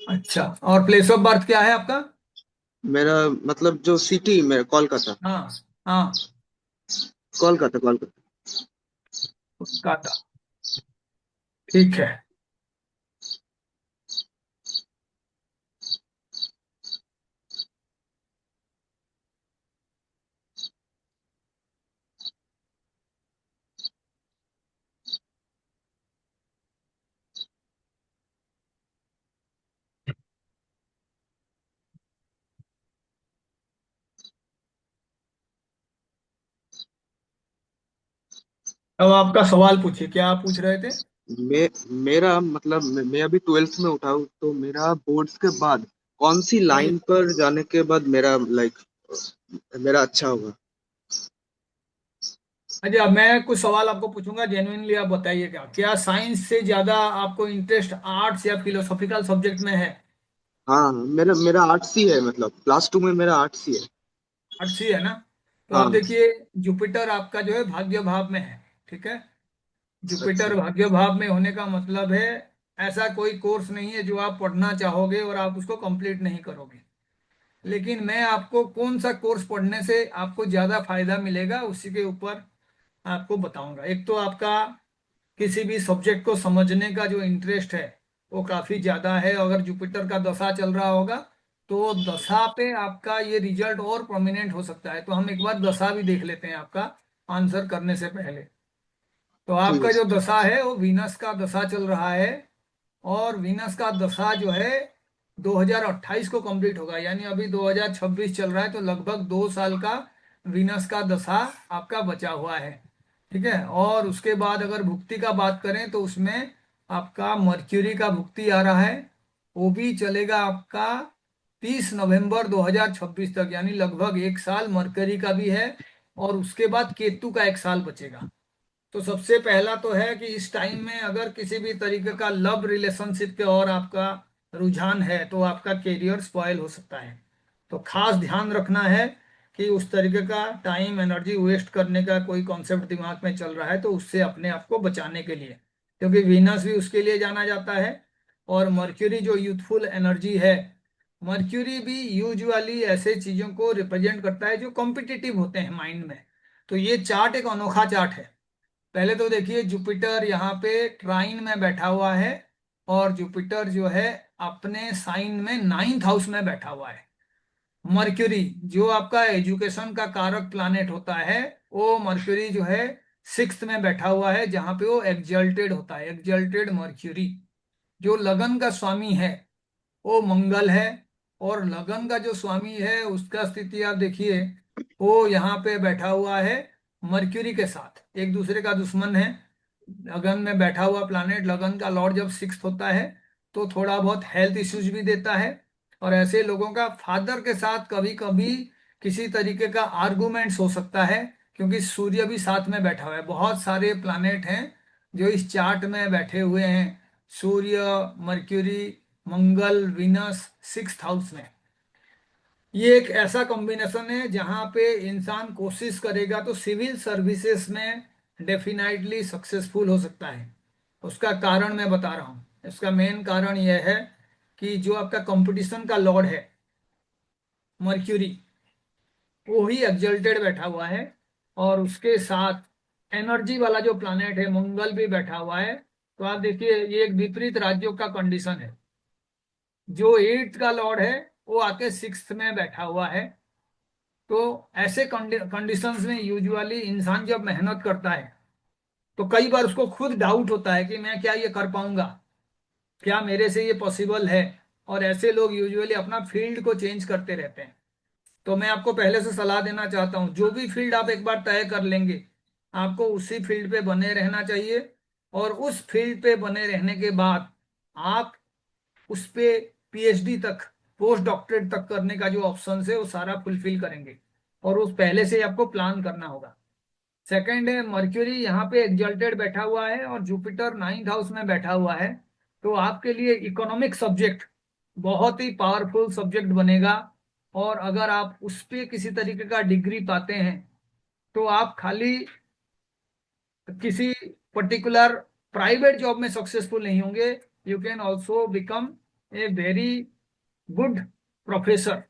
S1: अच्छा, और प्लेस ऑफ बर्थ क्या है आपका?
S2: मेरा मतलब जो सिटी, मेरा कोलकाता।
S1: हाँ हाँ,
S2: कोलकाता, कोलकाता।
S1: कोलकाता। ठीक है। अब आपका सवाल पूछिए, क्या आप पूछ रहे थे?
S2: मैं मेरा मतलब मैं अभी 12th में उठा हूँ, तो मेरा बोर्ड्स के बाद कौन सी
S1: हाँ जी,
S2: लाइन पर जाने के बाद मेरा लाइक मेरा अच्छा होगा।
S1: अच्छा, मैं कुछ सवाल आपको पूछूंगा, जेन्युइनली आप बताइए, क्या क्या साइंस से ज्यादा आपको इंटरेस्ट आर्ट्स या फिलोसॉफिकल सब्जेक्ट में है?
S2: हाँ हाँ, मेरा मेरा आर्ट्स ही है, मतलब क्लास 2 में मेरा आर्ट्स ही है।
S1: आर्ट्स ही है ना? तो आप
S2: हाँ।
S1: देखिए, जुपिटर आपका जो है भाग्य भाव में है। ठीक है,
S2: अच्छा।
S1: जुपिटर भाग्य भाव में होने का मतलब है ऐसा कोई कोर्स नहीं है जो आप पढ़ना चाहोगे और आप उसको कंप्लीट नहीं करोगे। लेकिन मैं आपको कौन सा कोर्स पढ़ने से आपको ज्यादा फायदा मिलेगा उसी के ऊपर आपको बताऊंगा। एक तो आपका किसी भी सब्जेक्ट को समझने का जो इंटरेस्ट है वो काफी ज्यादा है। अगर जुपिटर का दशा चल रहा होगा तो दशा पे आपका ये रिजल्ट और प्रोमिनेंट हो सकता है। तो हम एक बार दशा भी देख लेते हैं आपका आंसर करने से पहले। तो
S2: ठीक है
S1: आपका जो
S2: सर।
S1: दशा है वो वीनस का दशा चल रहा है, और वीनस का दशा जो है 2028 को कंप्लीट होगा, यानी अभी 2026 चल रहा है, तो लगभग 2 साल का वीनस का दशा आपका बचा हुआ है। ठीक है, और उसके बाद अगर भुक्ति का बात करें तो उसमें आपका मर्क्यूरी का भुक्ति आ रहा है। वो भी चलेगा आपका 30 नवंबर 2026 तक, यानी लगभग 1 साल मरकरी का भी है। और उसके बाद केतु का 1 साल बचेगा। तो सबसे पहला तो है कि इस टाइम में अगर किसी भी तरीके का लव रिलेशनशिप के और आपका रुझान है तो आपका कैरियर स्पॉइल हो सकता है। तो खास ध्यान रखना है कि उस तरीके का टाइम एनर्जी वेस्ट करने का कोई कॉन्सेप्ट दिमाग में चल रहा है तो उससे अपने आप को बचाने के लिए, क्योंकि वीनस भी उसके लिए जाना जाता है। और मर्क्यूरी जो यूथफुल एनर्जी है, मर्क्यूरी भी यूजुअली ऐसे चीजों को रिप्रेजेंट करता है जो कॉम्पिटिटिव होते हैं माइंड में। तो ये चार्ट एक अनोखा चार्ट है। पहले तो देखिए, जुपिटर यहाँ पे ट्राइन में बैठा हुआ है, और जुपिटर जो है अपने साइन में 9th हाउस में बैठा हुआ है। मर्क्यूरी जो आपका एजुकेशन का कारक प्लानेट होता है, वो मर्क्यूरी जो है 6th में बैठा हुआ है, जहां पे वो एग्जल्टेड होता है, एग्जल्टेड मर्क्यूरी। जो लगन का स्वामी है वो मंगल है, और लगन का जो स्वामी है उसका स्थिति आप देखिए, वो यहाँ पे बैठा हुआ है मर्क्यूरी के साथ, एक दूसरे का दुश्मन है। लगन में बैठा हुआ प्लानेट, लगन का लॉर्ड जब 6th होता है तो थोड़ा बहुत हेल्थ इश्यूज भी देता है। और ऐसे लोगों का फादर के साथ कभी कभी किसी तरीके का आर्गुमेंट्स हो सकता है, क्योंकि सूर्य भी साथ में बैठा हुआ है। बहुत सारे प्लानेट हैं जो इस चार्ट में बैठे हुए हैं, सूर्य, मर्क्यूरी, मंगल, विनस 6th हाउस में। ये एक ऐसा कॉम्बिनेशन है जहां पे इंसान कोशिश करेगा तो सिविल सर्विसेज में डेफिनेटली सक्सेसफुल हो सकता है। उसका कारण मैं बता रहा हूँ। इसका मेन कारण यह है कि जो आपका कंपटीशन का लॉर्ड है मर्क्यूरी, वो ही एग्जल्टेड बैठा हुआ है, और उसके साथ एनर्जी वाला जो प्लानेट है मंगल भी बैठा हुआ है। तो आप देखिए, ये एक विपरीत राज्यों का कंडीशन है। जो 8th का लॉर्ड है वो आके 6th में बैठा हुआ है। तो ऐसे कंडीशंस में यूजुअली इंसान जब मेहनत करता है तो कई बार उसको खुद डाउट होता है कि मैं क्या ये कर पाऊंगा, क्या मेरे से ये पॉसिबल है। और ऐसे लोग यूजुअली अपना फील्ड को चेंज करते रहते हैं। तो मैं आपको पहले से सलाह देना चाहता हूँ, जो भी फील्ड आप एक बार तय कर लेंगे आपको उसी फील्ड पे बने रहना चाहिए। और उस फील्ड पे बने रहने के बाद आप उस पे पीएचडी तक, पोस्ट डॉक्टरेट तक करने का जो ऑप्शन है वो सारा फुलफिल करेंगे। और उस पहले से ही आपको प्लान करना होगा। सेकंड है मर्क्यूरी यहाँ पे एग्जल्टेड बैठा हुआ है और जुपिटर 9th हाउस में बैठा हुआ है। तो आपके लिए इकोनॉमिक सब्जेक्ट बहुत ही पावरफुल सब्जेक्ट बनेगा। और अगर आप उस पे किसी तरीके का डिग्री पाते हैं तो आप खाली किसी पर्टिकुलर प्राइवेट जॉब में सक्सेसफुल नहीं होंगे, you can also become a very good professor.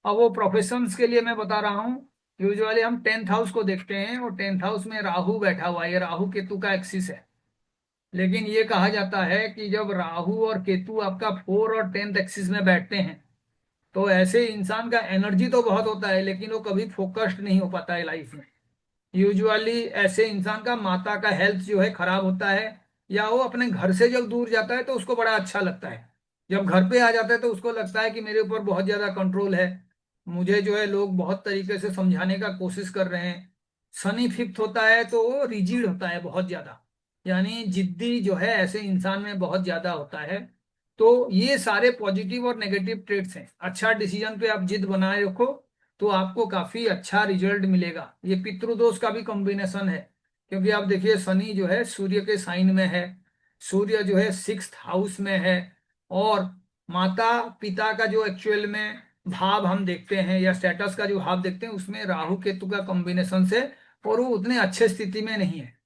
S1: अब वो प्रोफेशंस के लिए मैं बता रहा हूँ। यूजुअली हम 10th हाउस को देखते हैं और 10th हाउस में राहु बैठा हुआ है, ये राहु केतु का एक्सिस है। लेकिन ये कहा जाता है कि जब राहु और केतु आपका 4 और 10th एक्सिस में बैठते हैं तो ऐसे इंसान का एनर्जी तो बहुत होता है लेकिन वो कभी फोकस्ड नहीं हो पाता है लाइफ में। यूजुअली ऐसे इंसान का माता का हेल्थ जो है खराब होता है, या वो अपने घर से जब दूर जाता है तो उसको बड़ा अच्छा लगता है, जब घर पे आ जाता है तो उसको लगता है कि मेरे ऊपर बहुत ज्यादा कंट्रोल है, मुझे जो है लोग बहुत तरीके से समझाने का कोशिश कर रहे हैं। शनि फिफ्थ होता है तो वो रिजिड होता है बहुत ज्यादा, यानी जिद्दी जो है ऐसे इंसान में बहुत ज्यादा होता है। तो ये सारे पॉजिटिव और नेगेटिव ट्रेट्स हैं। अच्छा डिसीजन पे आप जिद बनाए रखो तो आपको काफी अच्छा रिजल्ट मिलेगा। ये पितृदोष का भी कॉम्बिनेशन है, क्योंकि आप देखिए शनि जो है सूर्य के साइन में है, सूर्य जो है 6th हाउस में है, और माता पिता का जो एक्चुअल में भाव हम देखते हैं या स्टेटस का जो भाव देखते हैं उसमें राहु केतु का कॉम्बिनेशन से, और वो उतने अच्छे स्थिति में नहीं है।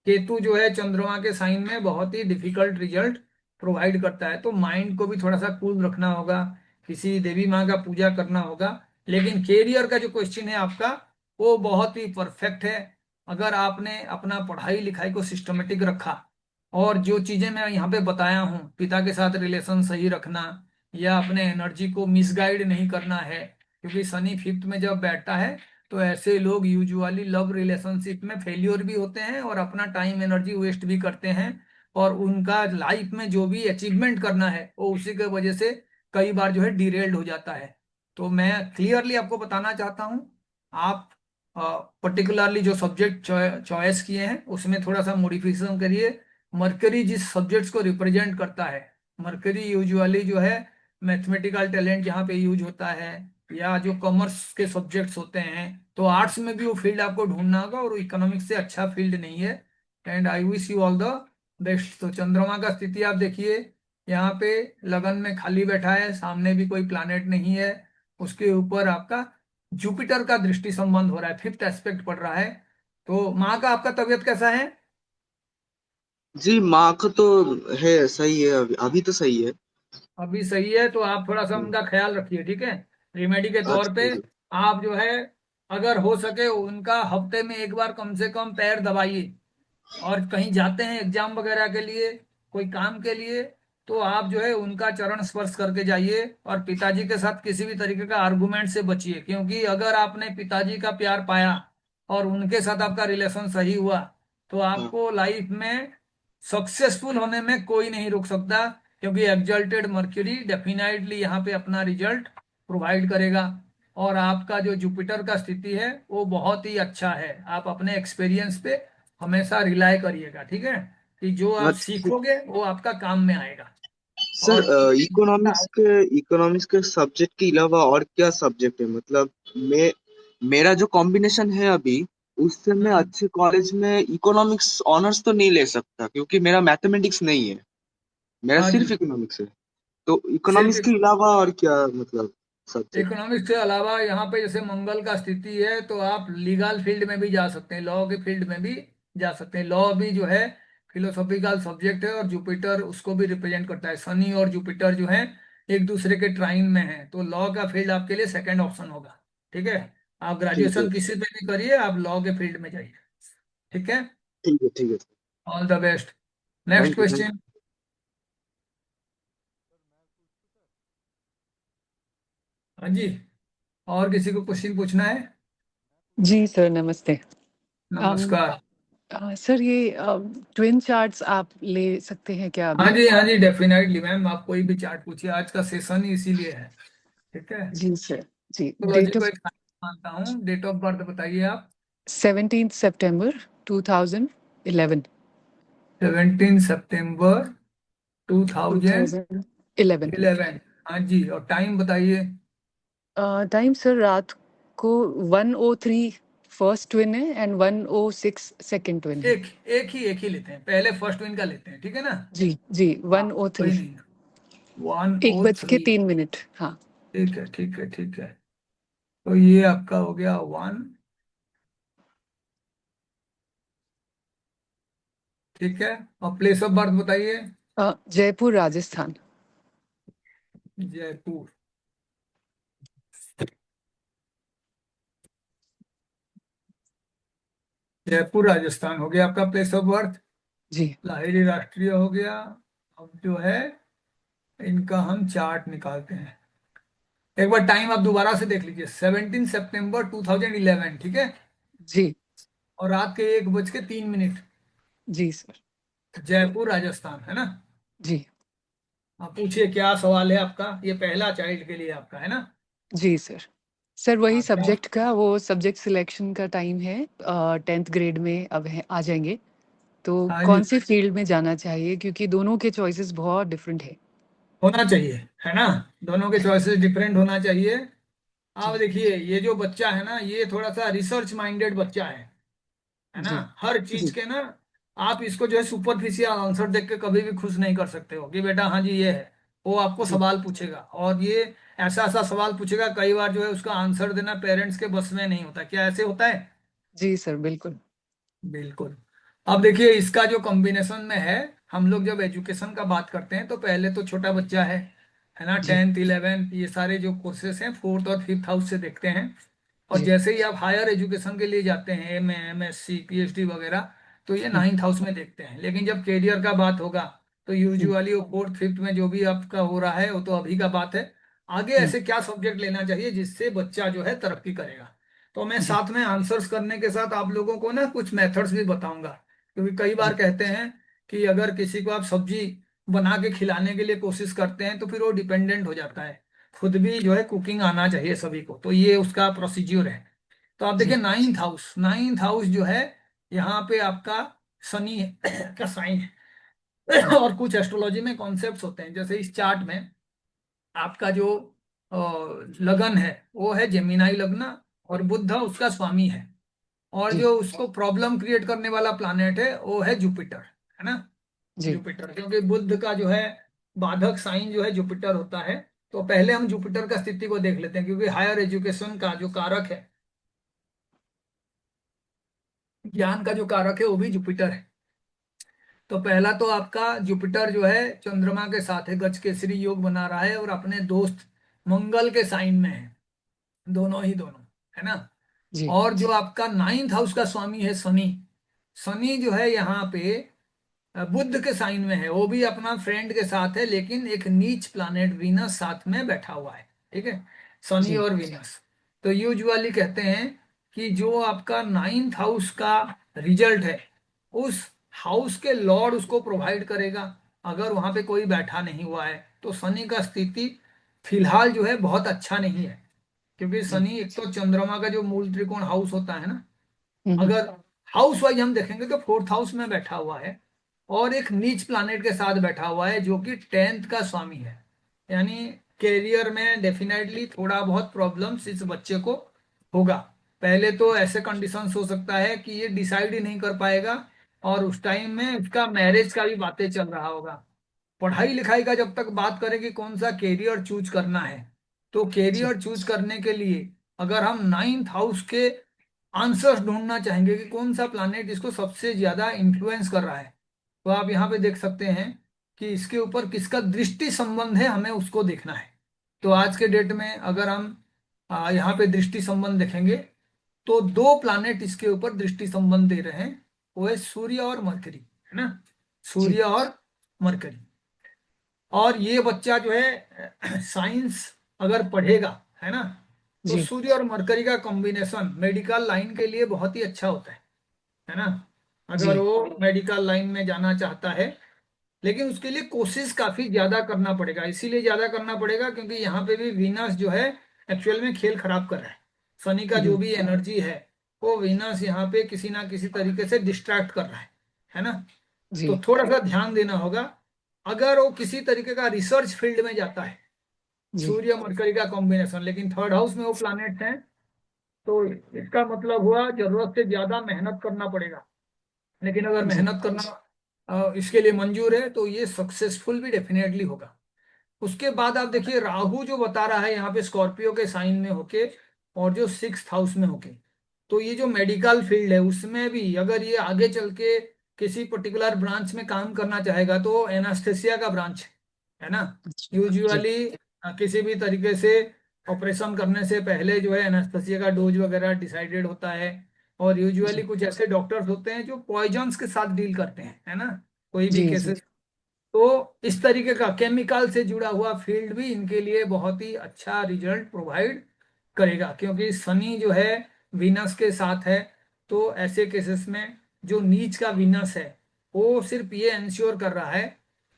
S1: केतु जो है चंद्रमा के साइन में बहुत ही डिफिकल्ट रिजल्ट प्रोवाइड करता है। तो माइंड को भी थोड़ा सा कूल रखना होगा, किसी देवी माँ का पूजा करना होगा। लेकिन कैरियर का जो क्वेश्चन है आपका वो बहुत ही परफेक्ट है। अगर आपने अपना पढ़ाई लिखाई को सिस्टमेटिक रखा और जो चीजें मैं यहाँ पे बताया हूँ, पिता के साथ रिलेशन सही रखना या अपने एनर्जी को मिसगाइड नहीं करना है, क्योंकि शनि फिफ्थ में जब बैठता है तो ऐसे लोग यूजुअली लव रिलेशनशिप में फेलियर भी होते हैं और अपना टाइम एनर्जी वेस्ट भी करते हैं, और उनका लाइफ में जो भी अचीवमेंट करना है वो उसी के वजह से कई बार जो है डिरेल्ड हो जाता है। तो मैं क्लियरली आपको बताना चाहता हूँ, आप पर्टिकुलरली जो सब्जेक्ट चॉइस किए हैं उसमें थोड़ा सा मॉडिफिकेशन करिए। मरकरी जिस सब्जेक्ट्स को रिप्रेजेंट करता है, मरकरी यूजुअली जो है मैथमेटिकल टैलेंट यहाँ पे यूज होता है, या जो कॉमर्स के सब्जेक्ट्स होते हैं, तो आर्ट्स में भी वो फील्ड आपको ढूंढना होगा और इकोनॉमिक्स से अच्छा फील्ड नहीं है। And I wish you all the best. तो चंद्रमा का स्थिति आप देखिए, यहाँ पे लगन में खाली बैठा है, सामने भी कोई प्लैनेट नहीं है, उसके ऊपर आपका जुपिटर का दृष्टि संबंध हो रहा है, 5th एस्पेक्ट पड़ रहा है। तो माँ का आपका तबीयत कैसा है?
S2: जी माँ का तो है, सही है, अभी तो सही है।
S1: अभी सही है, तो आप थोड़ा सा
S2: हम्म,
S1: उनका ख्याल रखिए, ठीक है। रेमेडी के तौर
S2: अच्छा
S1: पे
S2: ठीक है।
S1: आप जो है अगर हो सके उनका हफ्ते में एक बार कम से कम पैर दबाइए। और कहीं जाते हैं एग्जाम वगैरह के लिए, कोई काम के लिए, तो आप जो है उनका चरण स्पर्श करके जाइए। और पिताजी के साथ किसी भी तरीके का आर्गुमेंट से बचिए, क्योंकि अगर आपने पिताजी का प्यार पाया और उनके साथ आपका रिलेशन सही हुआ तो
S2: हाँ
S1: आपको लाइफ में सक्सेसफुल होने में कोई नहीं रोक सकता, क्योंकि एग्जल्टेड मर्क्यूरी डेफिनेटली यहाँ पे अपना रिजल्ट प्रोवाइड करेगा। और आपका जो जुपिटर का स्थिति है वो बहुत ही अच्छा है। आप अपने एक्सपीरियंस पे हमेशा रिलाय करिएगा, ठीक है, कि जो आप
S2: अच्छा
S1: सीखोगे वो आपका काम में आएगा।
S2: सर,
S1: और
S2: इकोनॉमिक्स के सब्जेक्ट के अलावा और क्या सब्जेक्ट है? मतलब मैं मेरा जो कॉम्बिनेशन है अभी, उससे मैं
S1: हम्म,
S2: अच्छे कॉलेज में इकोनॉमिक्स ऑनर्स तो नहीं ले सकता, क्योंकि मेरा मैथमेटिक्स नहीं है, मेरा
S1: हाँ जी,
S2: सिर्फ इकोनॉमिक्स है। तो
S1: सिर्फ
S2: इकोनॉमिक्स के अलावा और क्या मतलब सब्जेक्ट?
S1: इकोनॉमिक्स के अलावा यहाँ पे जैसे मंगल का स्थिति है तो आप लीगल फील्ड में भी जा सकते हैं, लॉ के फील्ड में भी जा सकते हैं। लॉ भी जो है फिलोसॉफिकल सब्जेक्ट है और जुपिटर उसको भी रिप्रेजेंट करता है। शनि और जुपिटर जो है एक दूसरे के ट्राइन में है, तो लॉ का फील्ड आपके लिए सेकंड ऑप्शन होगा, ठीक है। आप
S2: ठीक है,
S1: ग्रेजुएशन किसी पे भी करिए, आप लॉ के फील्ड में जाइए, ठीक है।
S2: ठीक है, ठीक है।
S1: All the best. Next
S2: thank you, thank
S1: question. हाँ जी, और किसी को क्वेश्चन पूछना है?
S5: जी सर, नमस्ते। अम,
S1: नमस्कार।
S5: सर ये ट्विन चार्ट्स आप ले सकते हैं क्या
S1: हाँ
S5: अभी?
S1: जी, हाँ जी, डेफिनेटली मैम, आप कोई भी चार्ट पूछिए, आज का सेशन ही इसीलिए है, ठीक है।
S5: जी सर। जी,
S1: एस्ट्रोलॉजी
S5: डेट
S1: को
S5: ऑफ
S1: एक साइंस मानता हूँ। डेट ऑफ बर्थ बताइए आप।
S5: 17 सितंबर 2011।
S1: 17 सितंबर 2011।
S5: 2011।
S1: हाँ जी, और टाइम बताइए।
S5: टाइम सर रात को 1:03 फर्स्ट ट्विन है एंड 106 सेकंड ट्विन है।
S1: एक ही लेते हैं, पहले फर्स्ट ट्विन का लेते हैं, ठीक है ना।
S5: जी जी,
S1: हाँ,
S5: 103,
S1: कोई नहीं,
S5: 1 बज के
S1: 103।
S5: 3 मिनट। हाँ
S1: ठीक है ठीक है ठीक है। तो ये आपका हो गया 1, ठीक है। और प्लेस ऑफ बर्थ बताइए।
S5: जयपुर राजस्थान।
S1: जयपुर। जयपुर राजस्थान हो गया आपका प्लेस ऑफ बर्थ।
S5: जी
S1: लाहिरी राष्ट्रीय हो गया। अब जो है इनका हम चार्ट निकालते हैं। एक बार टाइम आप दोबारा से देख लीजिए, 17 सितंबर 2011, ठीक है।
S5: जी
S1: और रात के 1 बज के 3 मिनट,
S5: जी सर।
S1: जयपुर राजस्थान, है ना।
S5: जी
S1: आप पूछिए क्या सवाल है आपका, ये पहला चाइल्ड के लिए आपका है ना।
S5: जी सर। सर वही
S1: हाँ क्या।
S5: सब्जेक्ट का, वो सब्जेक्ट सिलेक्शन का टाइम है। 10th ग्रेड में अब है, आ जाएंगे। तो
S1: हाँ जी,
S5: कौन से फील्ड में जाना चाहिए, क्योंकि दोनों के चॉइसेस बहुत डिफरेंट है।
S1: होना चाहिए, है ना। दोनों के चॉइसेस डिफरेंट होना चाहिए। आप
S5: जी
S1: देखिए ये जो बच्चा है ना, ये थोड़ा सा रिसर्च माइंडेड बच्चा है ना।
S5: जी
S1: हर चीज
S5: जी
S1: के ना, आप इसको जो है सुपरफिशियल आंसर देख के कभी भी खुश नहीं कर सकते हो कि बेटा हाँ जी ये है। वो आपको
S5: जी
S1: सवाल पूछेगा, और ये ऐसा ऐसा सवाल पूछेगा, कई बार जो है उसका आंसर देना पेरेंट्स के बस में नहीं होता। क्या ऐसे होता है?
S5: जी सर, बिल्कुल।
S1: बिल्कुल। अब देखिए इसका जो कॉम्बिनेशन में है, हम लोग जब एजुकेशन का बात करते हैं तो पहले तो छोटा बच्चा है ना।
S5: जी
S1: 10th 11th ये सारे जो कोर्सेस हैं 4th और 5th हाउस से देखते हैं। और
S5: जी
S1: जैसे ही आप हायर एजुकेशन के लिए जाते हैं, MA MSc PhD वगैरह, तो ये
S5: हम्म,
S1: 9th हाउस में देखते हैं। लेकिन जब कैरियर का बात होगा तो
S5: हम्म,
S1: यूजुअली वो 4th 5th में जो भी आपका हो रहा है वो तो अभी का बात है। आगे
S5: हम्म,
S1: ऐसे क्या सब्जेक्ट लेना चाहिए जिससे बच्चा जो है तरक्की करेगा। तो मैं
S5: जी
S1: साथ में आंसर्स करने के साथ आप लोगों को ना कुछ मेथड्स भी बताऊंगा, क्योंकि कई बार
S5: जी
S1: कहते हैं कि अगर किसी को आप सब्जी बना के खिलाने के लिए कोशिश करते हैं तो फिर वो डिपेंडेंट हो जाता है। खुद भी जो है कुकिंग आना चाहिए सभी को, तो ये उसका प्रोसीज्योर है। तो आप देखिए
S5: जी
S1: 9th हाउस जो है, यहाँ पे आपका शनि का साइन है।
S5: हम्म,
S1: और कुछ एस्ट्रोलॉजी में कॉन्सेप्ट्स होते हैं, जैसे इस चार्ट में आपका जो अ, लगन है वो है जेमिनाई लग्न, और बुध उसका स्वामी है। और
S5: जी
S1: जो उसको प्रॉब्लम क्रिएट करने वाला प्लैनेट है वो है जुपिटर, है ना।
S5: जी
S1: जुपिटर, क्योंकि बुध का जो है बाधक साइन जो है जुपिटर होता है। तो पहले हम जुपिटर का स्थिति को देख लेते हैं, क्योंकि हायर एजुकेशन का जो कारक है, ज्ञान का जो कारक है वो भी जुपिटर है। तो पहला तो आपका जुपिटर जो है चंद्रमा के साथ है, गज केसरी योग बना रहा है, और अपने दोस्त मंगल के साइन में है, दोनों ही दोनों, है ना।
S5: जी
S1: और जो आपका 9th हाउस का स्वामी है शनि, शनि जो है यहाँ पे बुध के साइन में है, वो भी अपना फ्रेंड के साथ है, लेकिन एक नीच प्लैनेट वीनस साथ में बैठा हुआ है, ठीक है। शनि
S5: जी
S1: और वीनस। तो यूजुअली कहते हैं कि जो आपका 9th हाउस का रिजल्ट है, उस हाउस के लॉर्ड उसको प्रोवाइड करेगा। अगर वहां पे कोई बैठा नहीं हुआ है तो शनि का स्थिति फिलहाल जो है बहुत अच्छा नहीं है, क्योंकि
S5: जी
S1: शनि एक तो चंद्रमा का जो मूल त्रिकोण हाउस होता है ना,
S5: हम्म,
S1: अगर हाउस वाइज हम देखेंगे तो 4th हाउस में बैठा हुआ है, और एक नीच प्लैनेट के साथ बैठा हुआ है जो कि 10th का स्वामी है। यानी कैरियर में डेफिनेटली थोड़ा बहुत प्रॉब्लम्स इस बच्चे को होगा। पहले तो ऐसे कंडीशंस हो सकता है कि ये डिसाइड ही नहीं कर पाएगा, और उस टाइम में उसका मैरिज का भी बातें चल रहा होगा। पढ़ाई लिखाई का जब तक बात करें कि कौन सा कैरियर चूज करना है, तो
S5: जी
S1: कैरियर चूज करने के लिए अगर हम 9th हाउस के आंसर्स ढूंढना चाहेंगे कि कौन सा प्लैनेट इसको सबसे ज्यादा इन्फ्लुएंस कर रहा है, तो आप यहाँ पे देख सकते हैं कि इसके ऊपर किसका दृष्टि संबंध है, हमें उसको देखना है। तो आज के डेट में अगर हम यहाँ पे दृष्टि संबंध देखेंगे तो दो प्लैनेट इसके ऊपर दृष्टि संबंध दे रहे हैं, वो है सूर्य और मरकरी, है ना।
S5: जी
S1: सूर्य और मरकरी। और ये बच्चा जो है साइंस अगर पढ़ेगा, है ना, तो
S5: जी
S1: सूर्य और मरकरी का कॉम्बिनेशन मेडिकल लाइन के लिए बहुत ही अच्छा होता है ना। अगर
S5: जी
S1: वो मेडिकल लाइन में जाना चाहता है, लेकिन उसके लिए कोशिश काफी ज्यादा करना पड़ेगा। इसीलिए ज्यादा करना पड़ेगा क्योंकि यहाँ पे भी वीनस जो है एक्चुअल में खेल खराब कर रहा है। शनि का जो
S5: हम्म,
S1: भी एनर्जी है वो वीनस यहाँ पे किसी ना किसी तरीके से डिस्ट्रैक्ट कर रहा है ना। तो
S5: जी
S1: थोड़ा सा ध्यान देना होगा। अगर वो किसी तरीके का रिसर्च फील्ड में जाता है,
S5: जी
S1: सूर्य मरकरी का कॉम्बिनेशन, लेकिन 3rd हाउस में वो प्लैनेट है तो इसका मतलब हुआ जरूरत से ज्यादा मेहनत करना पड़ेगा। लेकिन अगर
S5: जी
S1: मेहनत करना इसके लिए मंजूर है तो ये सक्सेसफुल भी डेफिनेटली होगा। उसके बाद आप देखिए राहु जो बता रहा है यहाँ पे स्कॉर्पियो के साइन में होके और जो 6th हाउस में होके, तो ये जो मेडिकल फील्ड है उसमें भी अगर ये आगे चल के किसी पर्टिकुलर ब्रांच में काम करना चाहेगा तो एनास्थेसिया का ब्रांच है ना।
S5: अच्छा, जी
S1: यूजुअली किसी भी तरीके से ऑपरेशन करने से पहले जो है एनास्थेसिया का डोज वगैरह डिसाइडेड होता है। और यूजुअली
S5: जी
S1: कुछ ऐसे डॉक्टर्स होते हैं जो पॉइजन्स के साथ डील करते हैं, है ना, कोई भी
S5: जी जी
S1: केसेस। तो इस तरीके का केमिकल से जुड़ा हुआ फील्ड भी इनके लिए बहुत ही अच्छा रिजल्ट प्रोवाइड करेगा, क्योंकि शनि जो है वीनस के साथ है। तो ऐसे केसेस में जो नीच का वीनस है वो सिर्फ ये इंश्योर कर रहा है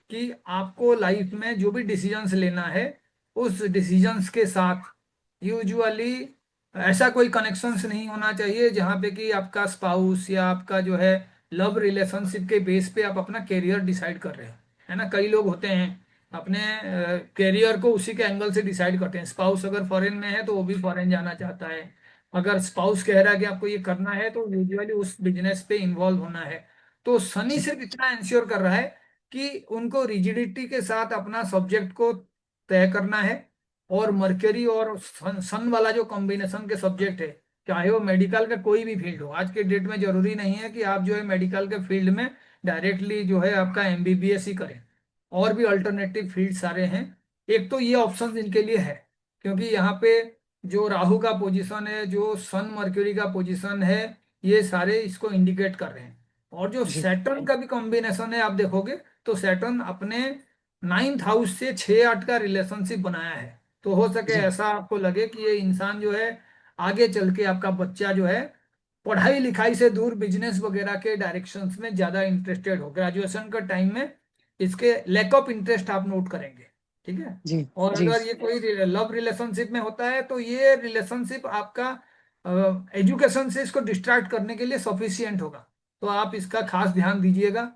S1: कि आपको लाइफ में जो भी डिसीजंस लेना है उस डिसीजंस के साथ यूजुअली ऐसा कोई कनेक्शंस नहीं होना चाहिए जहाँ पे कि आपका स्पाउस या आपका जो है लव रिलेशनशिप के बेस पे आप अपना करियर डिसाइड कर रहे हो, है ना। कई लोग होते हैं अपने करियर को उसी के एंगल से डिसाइड करते हैं। स्पाउस अगर फॉरेन में है तो वो भी फॉरेन जाना चाहता है। अगर स्पाउस कह रहा है कि आपको ये करना है तो यूजुअली उस बिजनेस पे इन्वॉल्व होना है। तो शनि
S5: जी
S1: सिर्फ इतना इंश्योर कर रहा है कि उनको रिजिडिटी के साथ अपना सब्जेक्ट को तय करना है। और मरकरी और सन वाला जो कॉम्बिनेशन के सब्जेक्ट है, चाहे वो मेडिकल का कोई भी फील्ड हो, आज के डेट में जरूरी नहीं है कि आप जो है मेडिकल के फील्ड में डायरेक्टली जो है आपका एमबीबीएस ही करें। और भी अल्टरनेटिव फील्ड सारे हैं। एक तो ये ऑप्शन इनके लिए है क्योंकि यहाँ पे जो राहु का पोजीशन है, जो सन मर्क्यूरी का पोजीशन है, ये सारे इसको इंडिकेट कर रहे हैं। और जो
S5: जी
S1: सैटर्न का भी कॉम्बिनेशन है आप देखोगे तो सैटर्न अपने 9th हाउस से 6-8 का रिलेशनशिप बनाया है। तो हो सके
S5: जी
S1: ऐसा आपको लगे कि ये इंसान जो है आगे चल के आपका बच्चा जो है पढ़ाई लिखाई से दूर बिजनेस वगैरह के डायरेक्शंस में ज्यादा इंटरेस्टेड हो। ग्रेजुएशन का टाइम में इसके लैक ऑफ इंटरेस्ट आप नोट करेंगे, ठीक है।
S5: जी
S1: और
S5: जी
S1: अगर ये कोई लव रिलेशनशिप में होता है तो ये रिलेशनशिप आपका एजुकेशन से इसको डिस्ट्रैक्ट करने के लिए सफिशियंट होगा। तो आप इसका खास ध्यान दीजिएगा।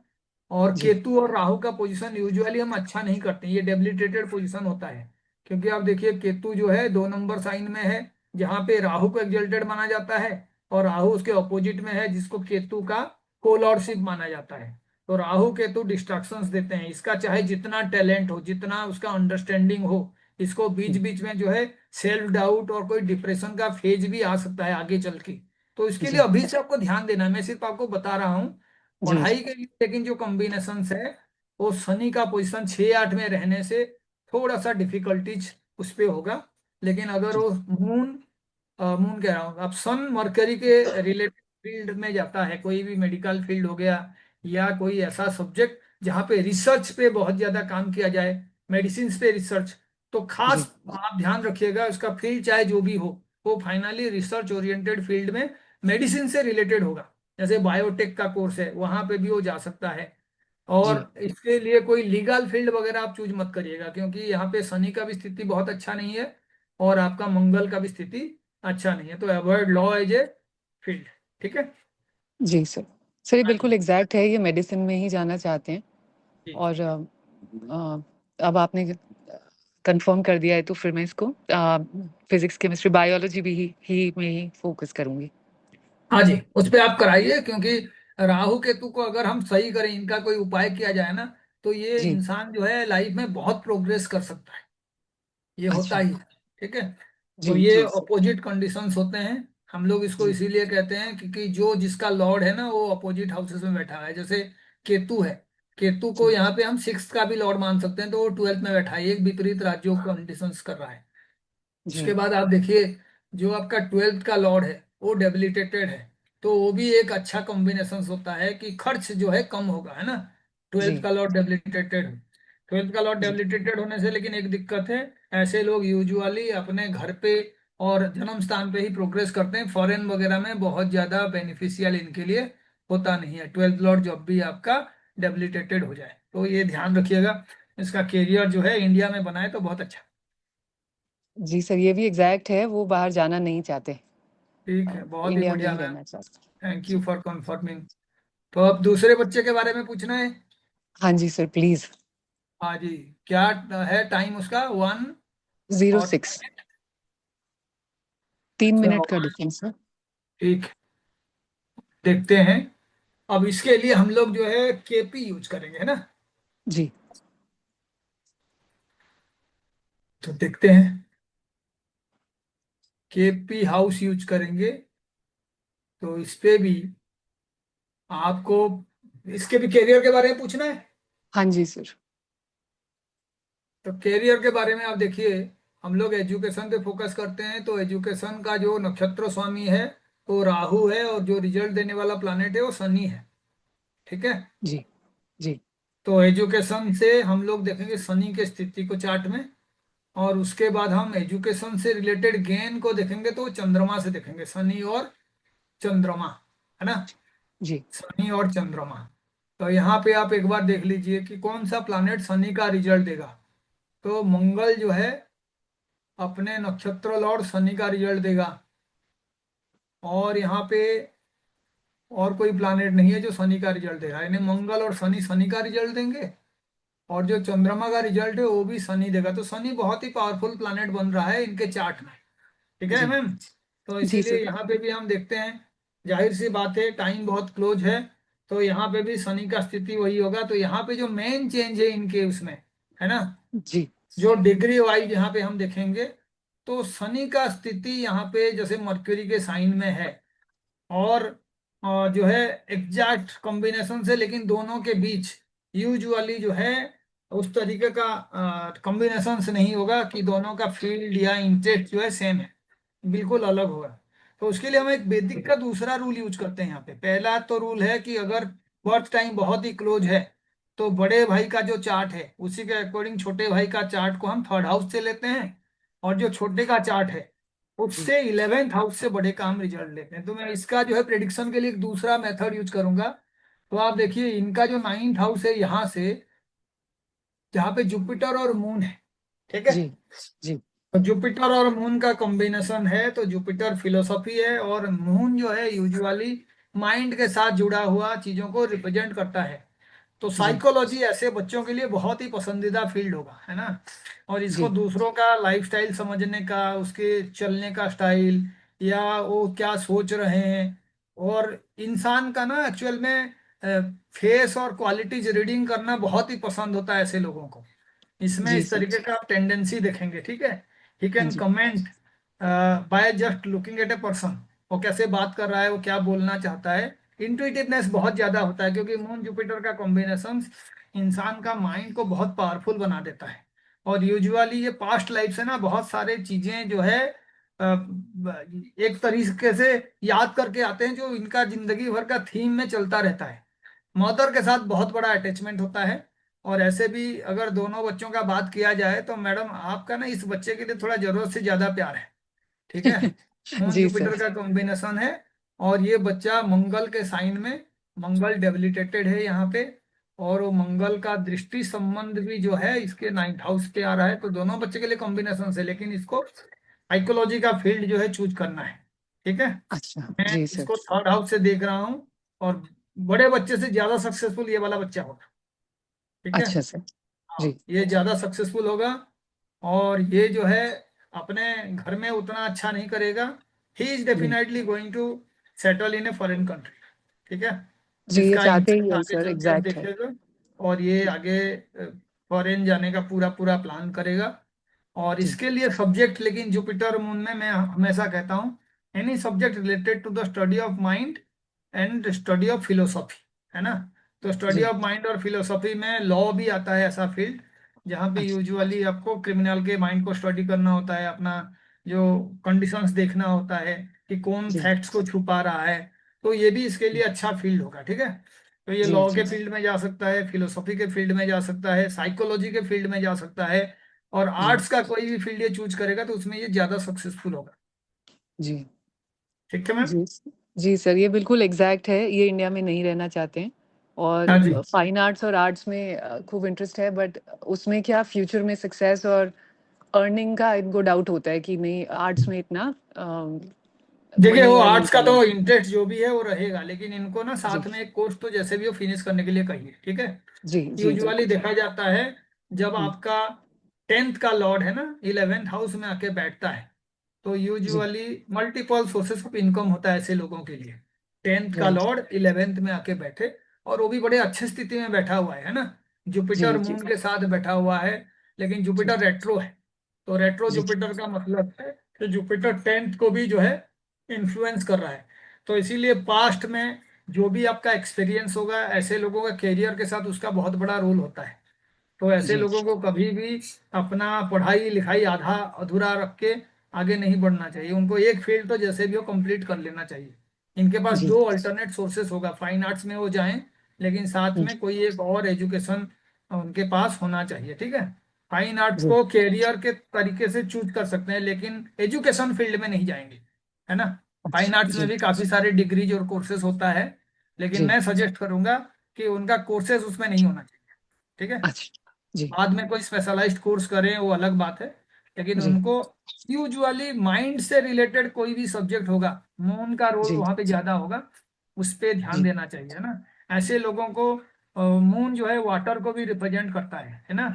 S1: और
S5: जी
S1: केतु और राहु का पोजीशन यूजुअली हम अच्छा नहीं करते, ये डेबिलिटेटेड पोजीशन होता है। क्योंकि आप देखिए केतु जो है 2 नंबर साइन में है जहाँ पे राहु को एक्सल्टेड माना जाता है। और राहु उसके ऑपोजिट में है जिसको केतु का कोलॉर्डशिप माना जाता है। तो राहु केतु डिस्ट्रैक्शंस देते हैं, इसका चाहे जितना टैलेंट हो, जितना उसका अंडरस्टैंडिंग हो, इसको बीच
S5: जी
S1: बीच में जो है सेल्फ डाउट और कोई डिप्रेशन का फेज भी आ सकता है आगे चल के। तो इसके लिए
S5: जी
S1: अभी से आपको ध्यान देना है, मैं सिर्फ आपको बता रहा हूँ
S5: जी
S1: पढ़ाई के लिए। लेकिन जो कॉम्बिनेशन है वो शनि का पोजीशन 6-8 में रहने से थोड़ा सा डिफिकल्टीज उस पे होगा। लेकिन अगर
S5: जी
S1: वो मून मून कह रहा हूँ अब सन मरकरी के रिलेटेड फील्ड में जाता है, कोई भी मेडिकल फील्ड हो गया या कोई ऐसा सब्जेक्ट जहाँ पे रिसर्च पे बहुत ज्यादा काम किया जाए, मेडिसिन पे रिसर्च, तो
S5: जी
S1: खास आप ध्यान रखिएगा उसका फील्ड चाहे जो भी हो वो फाइनली रिसर्च ओरिएंटेड फील्ड में मेडिसिन से रिलेटेड होगा। जैसे बायोटेक का कोर्स है वहां पे भी वो जा सकता है।
S5: जी
S1: और इसके लिए कोई लीगल फील्ड वगैरह आप चूज मत करिएगा क्योंकि यहाँ पे शनि का भी स्थिति बहुत अच्छा नहीं है और आपका मंगल का भी स्थिति अच्छा नहीं है। तो avoid law as a field, ठीक है।
S5: जी सर। सर ये
S1: हाँ
S5: बिल्कुल
S1: जी।
S5: एग्जैक्ट है, ये मेडिसिन में ही जाना चाहते हैं।
S1: जी
S5: और अब आपने कंफर्म कर दिया है तो फिर मैं इसको फिजिक्स केमिस्ट्री बायोलॉजी भी ही में ही फोकस करूंगी।
S1: हाँ जी, उस पे आप कराइए क्योंकि राहु केतु को अगर हम सही करें, इनका कोई उपाय किया जाए ना, तो ये
S5: जी
S1: इंसान जो है लाइफ में बहुत प्रोग्रेस कर सकता है। ये होता
S5: अच्छा
S1: ही है, ठीक है। तो
S5: जी
S1: ये
S5: जी
S1: अपोजिट कंडीशंस होते हैं। हम लोग इसको
S5: जी
S1: इसीलिए कहते हैं क्योंकि जो जिसका लॉर्ड है ना वो अपोजिट हाउसेस में बैठा है। जैसे केतु है, केतु को
S5: जी
S1: यहाँ पे हम 6th का भी लॉर्ड मान सकते हैं, तो वो 12th में बैठा है, एक विपरीत राज्यों को कंडीशंस कर रहा है। उसके
S5: जी
S1: बाद आप देखिए जो आपका 12th का लॉर्ड है वो डेबिलिटेटेड है। तो वो भी एक अच्छा कॉम्बिनेशन होता है कि खर्च जो है कम होगा, है ना। 12th
S5: जी
S1: का लॉर्ड डेबिलिटेटेड है। 12th का लॉर्ड
S5: जी
S1: डेबिलिटेटेड होने से लेकिन एक दिक्कत है, ऐसे लोग यूजुअली अपने घर पे और जन्म स्थान पे ही प्रोग्रेस करते हैं। फॉरेन वगैरह में बहुत ज्यादा बेनिफिशियल इनके लिए होता नहीं है 12th लॉर्ड जब भी आपका डेबिलिटेटेड हो जाए। तो ये ध्यान रखिएगा, इसका कैरियर जो है इंडिया में बनाए तो बहुत अच्छा।
S5: जी सर, ये भी एग्जैक्ट है, वो बाहर जाना नहीं चाहते,
S1: ठीक है, बहुत ही
S5: इंडिया में
S1: बढ़िया
S5: ही
S1: मैम।
S5: रहना चाहते।
S1: थैंक यू
S5: जी
S1: फॉर कंफर्मिंग। तो अब दूसरे बच्चे के बारे में पूछना है।
S5: हाँ जी सर प्लीज।
S1: हाँ जी, क्या है टाइम उसका 1 और
S5: 06 3 मिनट का डिफरेंस है।
S1: ठीक, देखते हैं। अब इसके लिए हम लोग जो है केपी यूज करेंगे, है ना।
S5: जी
S1: तो देखते हैं, केपी हाउस यूज करेंगे। तो इस पे भी आपको इसके भी कैरियर के बारे में पूछना है।
S5: हाँ जी सर।
S1: तो कैरियर के बारे में आप देखिए, हम लोग एजुकेशन पे फोकस करते हैं, तो एजुकेशन का जो नक्षत्र स्वामी है वो राहु है, और जो रिजल्ट देने वाला प्लानेट है वो शनि है। ठीक है।
S5: जी जी
S1: तो एजुकेशन से हम लोग देखेंगे शनि के स्थिति को चार्ट में, और उसके बाद हम एजुकेशन से रिलेटेड गेन को देखेंगे तो चंद्रमा से देखेंगे, शनि और चंद्रमा, है ना।
S5: जी
S1: शनि और चंद्रमा। तो यहाँ पे आप एक बार देख लीजिए कि कौन सा प्लानेट शनि का रिजल्ट देगा। तो मंगल जो है अपने नक्षत्र लॉर्ड शनि का रिजल्ट देगा, और यहाँ पे और कोई प्लानेट नहीं है जो शनि का रिजल्ट देगा, यानी मंगल और शनि शनि का रिजल्ट देंगे, और जो चंद्रमा का रिजल्ट है वो भी शनि देगा। तो शनि बहुत ही पावरफुल प्लानेट बन रहा है इनके चार्ट में। ठीक है
S5: जी
S1: मैम। तो
S5: जी
S1: इसीलिए
S5: सर।
S1: यहाँ पे भी हम देखते हैं, जाहिर सी बात है टाइम बहुत क्लोज है, तो यहाँ पे भी शनि का स्थिति वही होगा। तो यहाँ पे जो मेन चेंज है इनके उसमें, है ना,
S5: जी
S1: जो डिग्री वाइज यहाँ पे हम देखेंगे, तो शनि का स्थिति यहाँ पे जैसे मरकरी के साइन में है, और जो है एग्जैक्ट कॉम्बिनेशन से, लेकिन दोनों के बीच यूजुअली जो है उस तरीके का कॉम्बिनेशन से नहीं होगा कि दोनों का फील्ड या इंटरेस्ट जो है सेम है, बिल्कुल अलग होगा। तो उसके लिए हम एक वैदिक का दूसरा रूल यूज करते हैं यहाँ पे। पहला तो रूल है कि अगर बर्थ टाइम बहुत ही क्लोज है, तो बड़े भाई का जो चार्ट है उसी के अकॉर्डिंग छोटे भाई का चार्ट को हम थर्ड हाउस से लेते हैं, और जो छोटे का चार्ट है उससे 11th हाउस से बड़े का हम रिजल्ट लेते हैं। तो मैं इसका जो है प्रिडिक्शन के लिए एक दूसरा मेथड यूज करूंगा। तो आप देखिए इनका जो 9th हाउस है यहाँ से, जहाँ पे जुपिटर और मून है, ठीक है।
S5: जी जी
S1: तो जुपिटर और मून का कॉम्बिनेशन है, तो जुपिटर फिलोसफी है, और मून जो है यूजुअली माइंड के साथ जुड़ा हुआ चीजों को रिप्रेजेंट करता है। तो
S5: जी
S1: साइकोलॉजी ऐसे बच्चों के लिए बहुत ही पसंदीदा फील्ड होगा, है ना। और इसको
S5: जी
S1: दूसरों का लाइफस्टाइल समझने का, उसके चलने का स्टाइल, या वो क्या सोच रहे हैं, और इंसान का ना एक्चुअल में फेस और क्वालिटीज रीडिंग करना बहुत ही पसंद होता है ऐसे लोगों को। इसमें
S5: जी
S1: इस
S5: सर।
S1: तरीके का आप टेंडेंसी देखेंगे, ठीक है। ही
S5: हाँ
S1: कैन
S5: जी
S1: comment by just looking at a person, वो कैसे बात कर रहा है, वो क्या बोलना चाहता है। इंट्यूटिवनेस बहुत ज्यादा होता है, क्योंकि मून जुपिटर का कॉम्बिनेशन इंसान का माइंड को बहुत पावरफुल बना देता है। और यूजुअली ये पास्ट लाइफ से ना बहुत सारे चीजें जो है एक तरीके से याद करके आते हैं, जो इनका जिंदगी भर का थीम में चलता रहता है। मदर के साथ बहुत बड़ा अटैचमेंट होता है। और ऐसे भी अगर दोनों बच्चों का बात किया जाए तो मैडम आपका ना इस बच्चे के लिए थोड़ा जरूरत से ज्यादा प्यार है। ठीक है। मून
S5: जी
S1: जुपिटर
S5: सर।
S1: का कॉम्बिनेशन है, और ये बच्चा मंगल के साइन में, मंगल डेबिलिटेटेड है यहाँ पे, और वो मंगल का दृष्टि संबंध भी जो है इसके 9th हाउस पे आ रहा है। तो दोनों बच्चे के लिए कॉम्बिनेशन है, लेकिन इसको साइकोलॉजी का फील्ड जो है चूज करना है। ठीक है।
S5: अच्छा
S1: मैं
S5: जी सर।
S1: इसको थर्ड हाउस से देख रहा हूँ, और बड़े बच्चे से ज्यादा सक्सेसफुल ये वाला बच्चा होगा। ठीक है।
S5: अच्छा सर। जी
S1: हाँ, ये ज्यादा सक्सेसफुल होगा, और ये जो है अपने घर में उतना अच्छा नहीं करेगा। ही इज
S5: जी
S1: definitely going to settle in a foreign country. ठीक है।
S5: जी ये
S1: इसका
S5: चाहते ही
S1: इंटरेस्ट
S5: है
S1: आगे
S5: सर,
S1: चल के आप
S5: एग्जैक्ट है।
S1: देखिएगा, और ये आगे फॉरेन जाने का पूरा पूरा प्लान करेगा। और
S5: जी
S1: इसके लिए सब्जेक्ट, लेकिन जुपिटर मून में मैं हमेशा कहता हूँ any subject related to the study of mind and study of philosophy, है ना। तो स्टडी
S5: जी
S1: ऑफ माइंड और फिलोसॉफी में लॉ भी आता है, ऐसा फील्ड जहाँ पे
S5: अच्छा
S1: यूजुअली आपको क्रिमिनल के माइंड को स्टडी करना होता है, अपना जो कंडीशंस देखना होता है कि कौन
S5: जी
S1: फैक्ट्स को छुपा रहा है। तो ये भी इसके लिए अच्छा फील्ड होगा। ठीक है। तो ये
S5: जी
S1: लॉ
S5: जी
S1: के फील्ड में जा सकता है, फिलोसॉफी के फील्ड में जा सकता है, साइकोलॉजी के फील्ड में जा सकता है, और
S5: जी
S1: आर्ट्स का कोई भी फील्ड ये चूज करेगा तो उसमें ये ज्यादा सक्सेसफुल होगा।
S5: जी
S1: ठीक है मैम।
S5: जी जी सर, ये बिल्कुल एग्जैक्ट है। ये इंडिया में नहीं रहना चाहते हैं, और
S1: हाँ जी।
S5: फाइन आर्ट्स और आर्ट्स में खूब इंटरेस्ट है, बट उसमें क्या फ्यूचर में सक्सेस और अर्निंग का इनको डाउट होता है कि नहीं, आर्ट्स में इतना
S1: देखिए वो
S5: मनी अर्न नहीं
S1: आर्ट्स का तो
S5: करेंगे।
S1: इंटरेस्ट जो भी है वो रहेगा, लेकिन इनको ना
S5: जी
S1: साथ में एक कोर्स तो जैसे भी वो फिनिश करने के लिए कहिए। ठीक है।
S5: जी जी जी
S1: यूजुअली देखा जाता है जब
S5: हम्म,
S1: आपका 10th का लॉर्ड है ना 11th हाउस में आके बैठता है, तो
S5: जी
S1: usually multiple sources of income होता है ऐसे लोगों के लिए। 10th का
S5: राइट
S1: लॉर्ड 11th में आके बैठे, और वो भी बड़े अच्छे स्थिति में बैठा हुआ है ना। जुपिटर
S5: जी जी
S1: मून के साथ बैठा हुआ है, लेकिन
S5: जी
S1: जुपिटर रेट्रो है। तो रेट्रो
S5: जी
S1: जुपिटर का मतलब है कि जुपिटर 10th को भी जो है इन्फ्लुएंस कर रहा है। तो इसीलिए पास्ट में जो भी आपका एक्सपीरियंस होगा, ऐसे लोगों का कैरियर के साथ उसका बहुत बड़ा रोल होता है। तो ऐसे
S5: जी
S1: लोगों को कभी भी अपना पढ़ाई लिखाई आधा अधूरा रख के आगे नहीं बढ़ना चाहिए। उनको एक फील्ड तो जैसे भी हो कंप्लीट कर लेना चाहिए। इनके पास
S5: जी
S1: दो अल्टरनेट सोर्सेस होगा, फाइन आर्ट्स में वो जाएं, लेकिन साथ में कोई एक और एजुकेशन उनके पास होना चाहिए। ठीक है, फाइन आर्ट्स
S5: जी
S1: को कैरियर के तरीके से चूज कर सकते हैं, लेकिन एजुकेशन फील्ड में नहीं जाएंगे, है ना। फाइन
S5: अच्छा
S1: आर्ट्स में
S5: जी
S1: भी काफी सारे डिग्रीज और कोर्सेज होता है, लेकिन
S5: जी
S1: मैं सजेस्ट करूंगा कि उनका कोर्सेज उसमें नहीं होना चाहिए। ठीक है,
S5: अच्छा जी
S1: बाद में कोई स्पेशलाइज्ड कोर्स करें वो अलग बात है, लेकिन
S5: जी
S1: उनको यूजुअली माइंड से रिलेटेड कोई भी सब्जेक्ट होगा, मून का रोल
S5: जी
S1: वहां पे ज्यादा होगा, उस पे ध्यान
S5: जी
S1: देना चाहिए, है ना। ऐसे लोगों को मून जो है वाटर को भी रिप्रेजेंट करता है ना।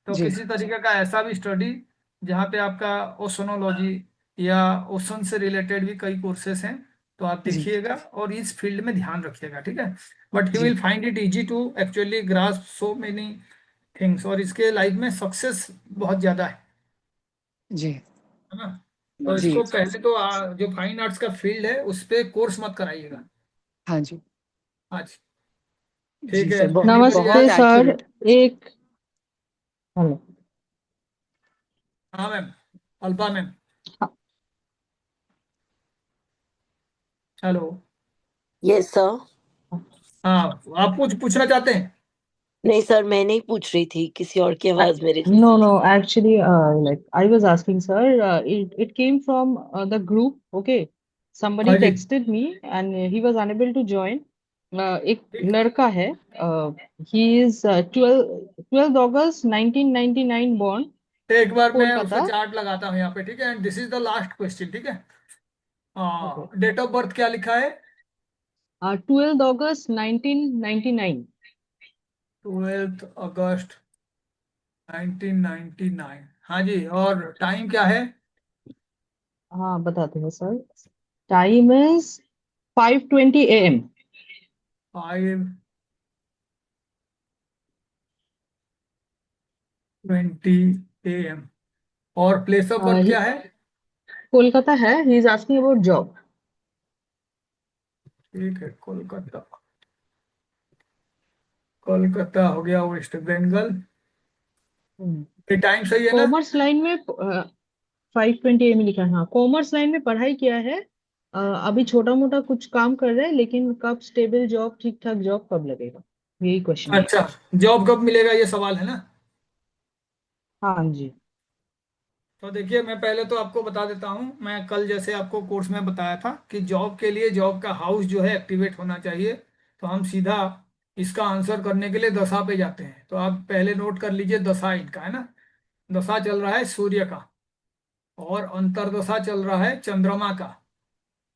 S1: तो
S5: जी
S1: किसी तरीके का ऐसा भी स्टडी जहाँ पे आपका ओशनोलॉजी या ओशन से रिलेटेड भी कई कोर्सेस हैं, तो आप
S5: जी
S1: देखिएगा और इस फील्ड में ध्यान रखिएगा। ठीक है, बट यू
S5: जी
S1: will find it easy to actually grasp so many things, और इसके लाइफ में सक्सेस बहुत ज्यादा
S5: जी
S1: है ना। तो
S5: जी
S1: इसको पहले तो जो फाइन आर्ट्स का फील्ड है उस पे कोर्स मत कराइएगा
S5: हाँ जी
S1: आज।
S5: जी
S1: ठीक है,
S5: सर
S1: चलिए बढ़िया है।
S4: नमस्ते
S5: बहुत
S4: सर।
S5: एक्यूरेट
S4: एक हेलो।
S1: हाँ ma'am, Alpa ma'am, hello.
S3: Yes sir.
S1: हाँ, आप कुछ पूछना चाहते हैं?
S3: नहीं सर, मैं नहीं पूछ रही थी, किसी और की आवाज मेरे
S4: No,
S3: जैसी
S4: no,
S3: थी।
S4: actually, like I was asking, sir, it came from the group. Okay, somebody
S1: हाँ जी,
S4: texted me and he was unable to join. एक
S1: ठीक।
S4: लड़का है, he is 12 August 1999 born,
S1: एक बार मैं उसका
S4: कोलकाता.
S1: चार्ट लगाता हूँ यहाँ पे, ठीक है, and this is the last question. ठीक है,
S4: Okay.
S1: डेट ऑफ बर्थ क्या लिखा है?
S4: 12 August 1999.
S1: 12 अगस्त 1999। हाँ जी, और टाइम क्या है?
S4: हाँ, बताते हैं sir. Time is 5:20 AM.
S1: 5:20 AM। और प्लेस ऑफ बर्थ क्या है?
S4: कोलकाता है. He is asking about job.
S1: ठीक है, कोलकाता। कोलकाता हो गया, वेस्ट बंगाल। ये टाइम सही है ना?
S4: कॉमर्स लाइन में 5:20 AM लिखा है. हाँ, कॉमर्स लाइन में पढ़ाई किया है. अभी छोटा मोटा कुछ काम कर रहे हैं, लेकिन कब स्टेबल जॉब, ठीक ठाक जॉब कब लगेगा, यही क्वेश्चन है.
S1: अच्छा, जॉब कब मिलेगा ये सवाल है ना।
S4: हाँ जी.
S1: तो देखिए, मैं पहले तो आपको बता देता हूँ, मैं कल जैसे आपको कोर्स में बताया था कि जॉब के लिए जॉब का हाउस जो है एक्टिवेट होना चाहिए। तो हम सीधा इसका आंसर करने के लिए दशा पे जाते हैं। तो आप पहले नोट कर लीजिए, दशा इनका है ना। दशा चल रहा है सूर्य का, और अंतरदशा चल रहा है चंद्रमा का,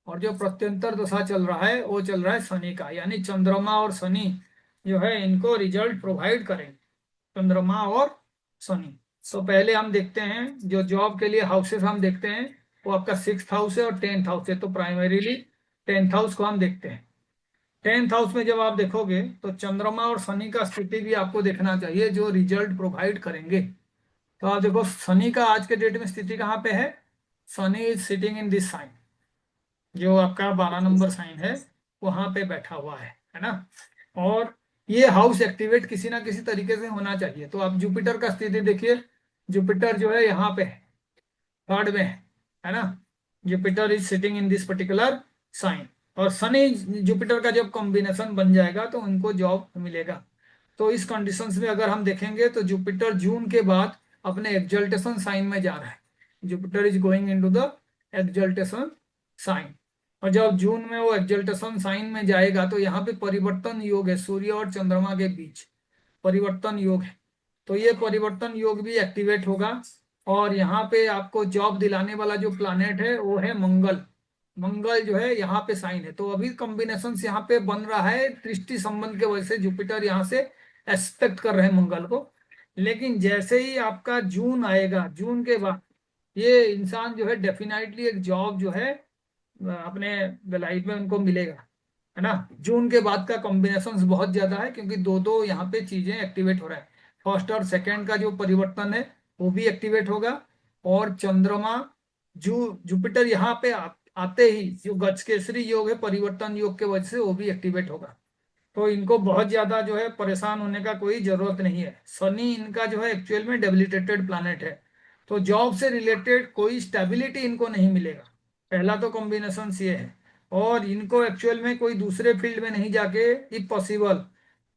S1: और जो प्रत्यंतर दशा चल रहा है वो चल रहा है शनि का। यानी चंद्रमा और शनि जो है इनको रिजल्ट प्रोवाइड करेंगे, चंद्रमा और शनि। तो पहले हम देखते हैं जो जॉब के लिए हाउसेस हम देखते हैं, वो आपका 6th हाउस है और 10th हाउस है। तो प्राइमरीली 10th हाउस को हम देखते हैं। 10th हाउस में जब आप देखोगे तो चंद्रमा और शनि का स्थिति भी आपको देखना चाहिए, जो रिजल्ट प्रोवाइड करेंगे। तो आप देखो, शनि का आज के डेट में स्थिति कहाँ पे है? Shani is sitting in this sign, जो आपका 12 नंबर साइन है, वहां पे बैठा हुआ है ना। और ये हाउस एक्टिवेट किसी ना किसी तरीके से होना चाहिए। तो आप जुपिटर का स्थिति देखिए, जुपिटर जो है यहाँ पे है, थर्ड में है ना। Jupiter is sitting in this particular sign, और शनि जुपिटर का जब कॉम्बिनेशन बन जाएगा तो उनको जॉब मिलेगा। तो इस कंडीशंस में अगर हम देखेंगे तो जुपिटर जून के बाद अपने एक्सल्टेशन साइन में जा रहा है। Jupiter is going into the exaltation sign, और जब जून में वो एक्सल्टेशन साइन में जाएगा तो यहाँ पे परिवर्तन योग है, सूर्य और चंद्रमा के बीच परिवर्तन योग है। तो ये परिवर्तन योग भी एक्टिवेट होगा, और यहाँ पे आपको जॉब दिलाने वाला जो प्लानेट है वो है मंगल। मंगल जो है यहाँ पे साइन है, तो अभी कॉम्बिनेशन यहाँ पे बन रहा है दृष्टि संबंध के वजह से, जुपिटर यहाँ से एस्पेक्ट कर रहे हैं मंगल को। लेकिन जैसे ही आपका जून आएगा, जून के बाद ये इंसान जो है डेफिनेटली एक जॉब जो है अपने लाइफ में उनको मिलेगा, है ना। जून के बाद का कॉम्बिनेशन बहुत ज्यादा है, क्योंकि दो दो यहाँ पे चीजें एक्टिवेट हो रहा है। फर्स्ट और सेकंड का जो परिवर्तन है वो भी एक्टिवेट होगा, और चंद्रमा जुपिटर यहाँ पे आते ही जो गजकेसरी योग है परिवर्तन योग के वजह से वो भी एक्टिवेट होगा। तो इनको बहुत ज्यादा जो है परेशान होने का कोई जरूरत नहीं है। शनि इनका जो है एक्चुअल में डेबिलिटेटेड प्लैनेट है, तो जॉब से रिलेटेड कोई स्टेबिलिटी इनको नहीं मिलेगा। पहला तो कॉम्बिनेशन ये है। और इनको एक्चुअल में कोई दूसरे फील्ड में नहीं जाके, इफ पॉसिबल,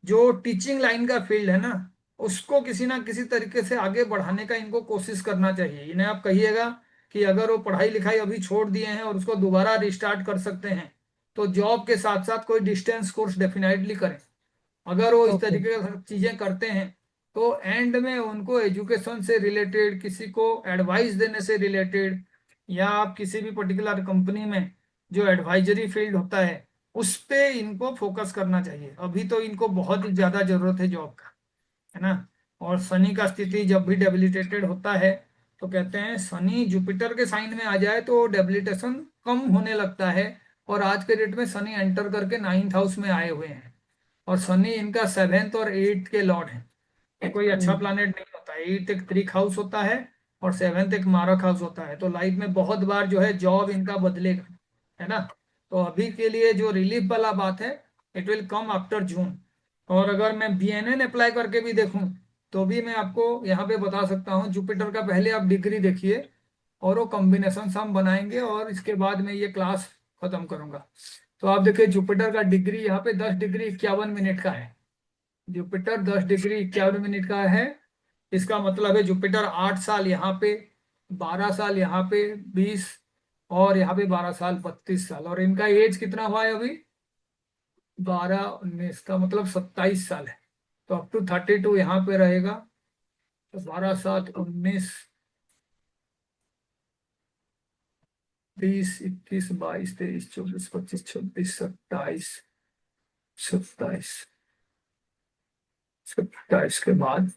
S1: जो टीचिंग लाइन का फील्ड है ना, उसको किसी ना किसी तरीके से आगे बढ़ाने का इनको कोशिश करना चाहिए। इन्हें आप कहिएगा कि अगर वो पढ़ाई लिखाई अभी छोड़ दिए हैं और उसको दोबारा रिस्टार्ट कर सकते हैं, तो जॉब के साथ साथ कोई डिस्टेंस कोर्स डेफिनेटली करें। अगर वो इस
S4: ओके।
S1: तरीके की चीजें करते हैं तो एंड में उनको एजुकेशन से रिलेटेड, किसी को एडवाइस देने से रिलेटेड, या आप किसी भी पर्टिकुलर कंपनी में जो एडवाइजरी फील्ड होता है उस पे इनको फोकस करना चाहिए। अभी तो इनको बहुत ही ज्यादा जरूरत है जॉब का, है ना। और शनि का स्थिति जब भी डेबिलिटेटेड होता है तो कहते हैं शनि जुपिटर के साइन में आ जाए तो डेबिलिटेशन कम होने लगता है। और आज के डेट में शनि एंटर करके 9th हाउस में आए हुए हैं, और शनि इनका 7th और 8th के लॉर्ड है। ये कोई अच्छा
S4: हम्म।
S1: प्लानेट नहीं होता है। 8th एक त्रिक हाउस होता है और 7th एक मारक हाउस होता है। तो लाइफ में बहुत बार जो है जॉब इनका बदलेगा, है ना। तो अभी के लिए जो रिलीफ वाला बात है, it will come after June. और अगर मैं बीएनएन अप्लाई करके भी देखूं तो भी मैं आपको यहाँ पे बता सकता हूँ, जुपिटर का पहले आप डिग्री देखिए और वो कॉम्बिनेशन हम बनाएंगे, और इसके बाद मैं ये क्लास खत्म करूंगा। तो आप देखिए जुपिटर का डिग्री यहाँ पे 10 डिग्री 51 मिनट का है। जुपिटर 10 डिग्री 51 मिनट का है। इसका मतलब है जुपिटर 8 साल यहाँ पे, 12 साल यहाँ पे, 20, और यहाँ पे 12 साल 32 साल। और इनका एज कितना हुआ है अभी? 12 19 का मतलब 27 साल है। तो अप टू 32 यहाँ पे रहेगा। तो 12 7 19 20 21 22 23 24 25 26 27 27 27 के बाद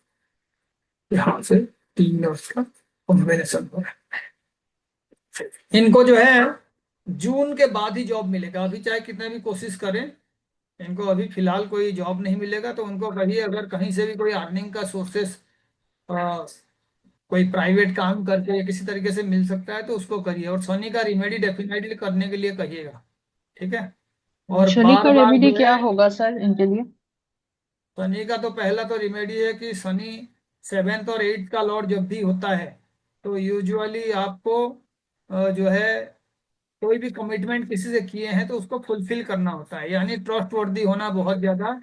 S1: यहाँ से 3 का कॉम्बिनेशन हो रहा है। इनको जो है जून के बाद ही जॉब मिलेगा। अभी चाहे कितने भी कोशिश करें, इनको अभी फिलहाल कोई जॉब नहीं मिलेगा। तो उनको कहिए अगर कहीं से भी कोई अर्निंग का सोर्सेस, कोई प्राइवेट काम करके या किसी तरीके से मिल सकता है तो उसको करिए। और शनि का रिमेडी डेफिनेटली करने के लिए कहिएगा, ठीक है। और
S4: शनि का
S1: बार बार
S4: रेमेडी
S1: जो
S4: क्या
S1: है,
S4: होगा सर इनके लिए?
S1: शनि का तो पहला तो रिमेडी है कि शनि 7th और 8th का लॉर्ड जब भी होता है तो यूजुअली आपको जो है कोई भी कमिटमेंट किसी से किए हैं तो उसको फुलफिल करना होता है, यानी ट्रस्ट वर्दी होना बहुत ज्यादा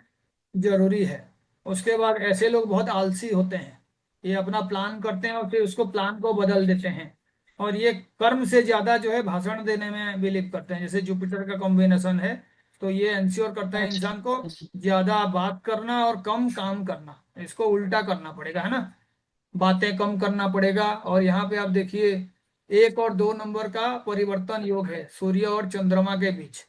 S1: जरूरी है। उसके बाद ऐसे लोग बहुत आलसी होते हैं, ये अपना प्लान करते हैं और फिर उसको प्लान को बदल देते हैं। और ये कर्म से ज्यादा जो है भाषण देने में बिलीव करते हैं। जैसे जुपिटर का कॉम्बिनेशन है तो ये इंश्योर करता है
S4: अच्छा।
S1: इंसान को ज्यादा बात करना और कम काम करना। इसको उल्टा करना पड़ेगा, है ना। बातें कम करना पड़ेगा। और यहाँ पे आप देखिए 1 और 2 नंबर का परिवर्तन योग है सूर्य और चंद्रमा के बीच।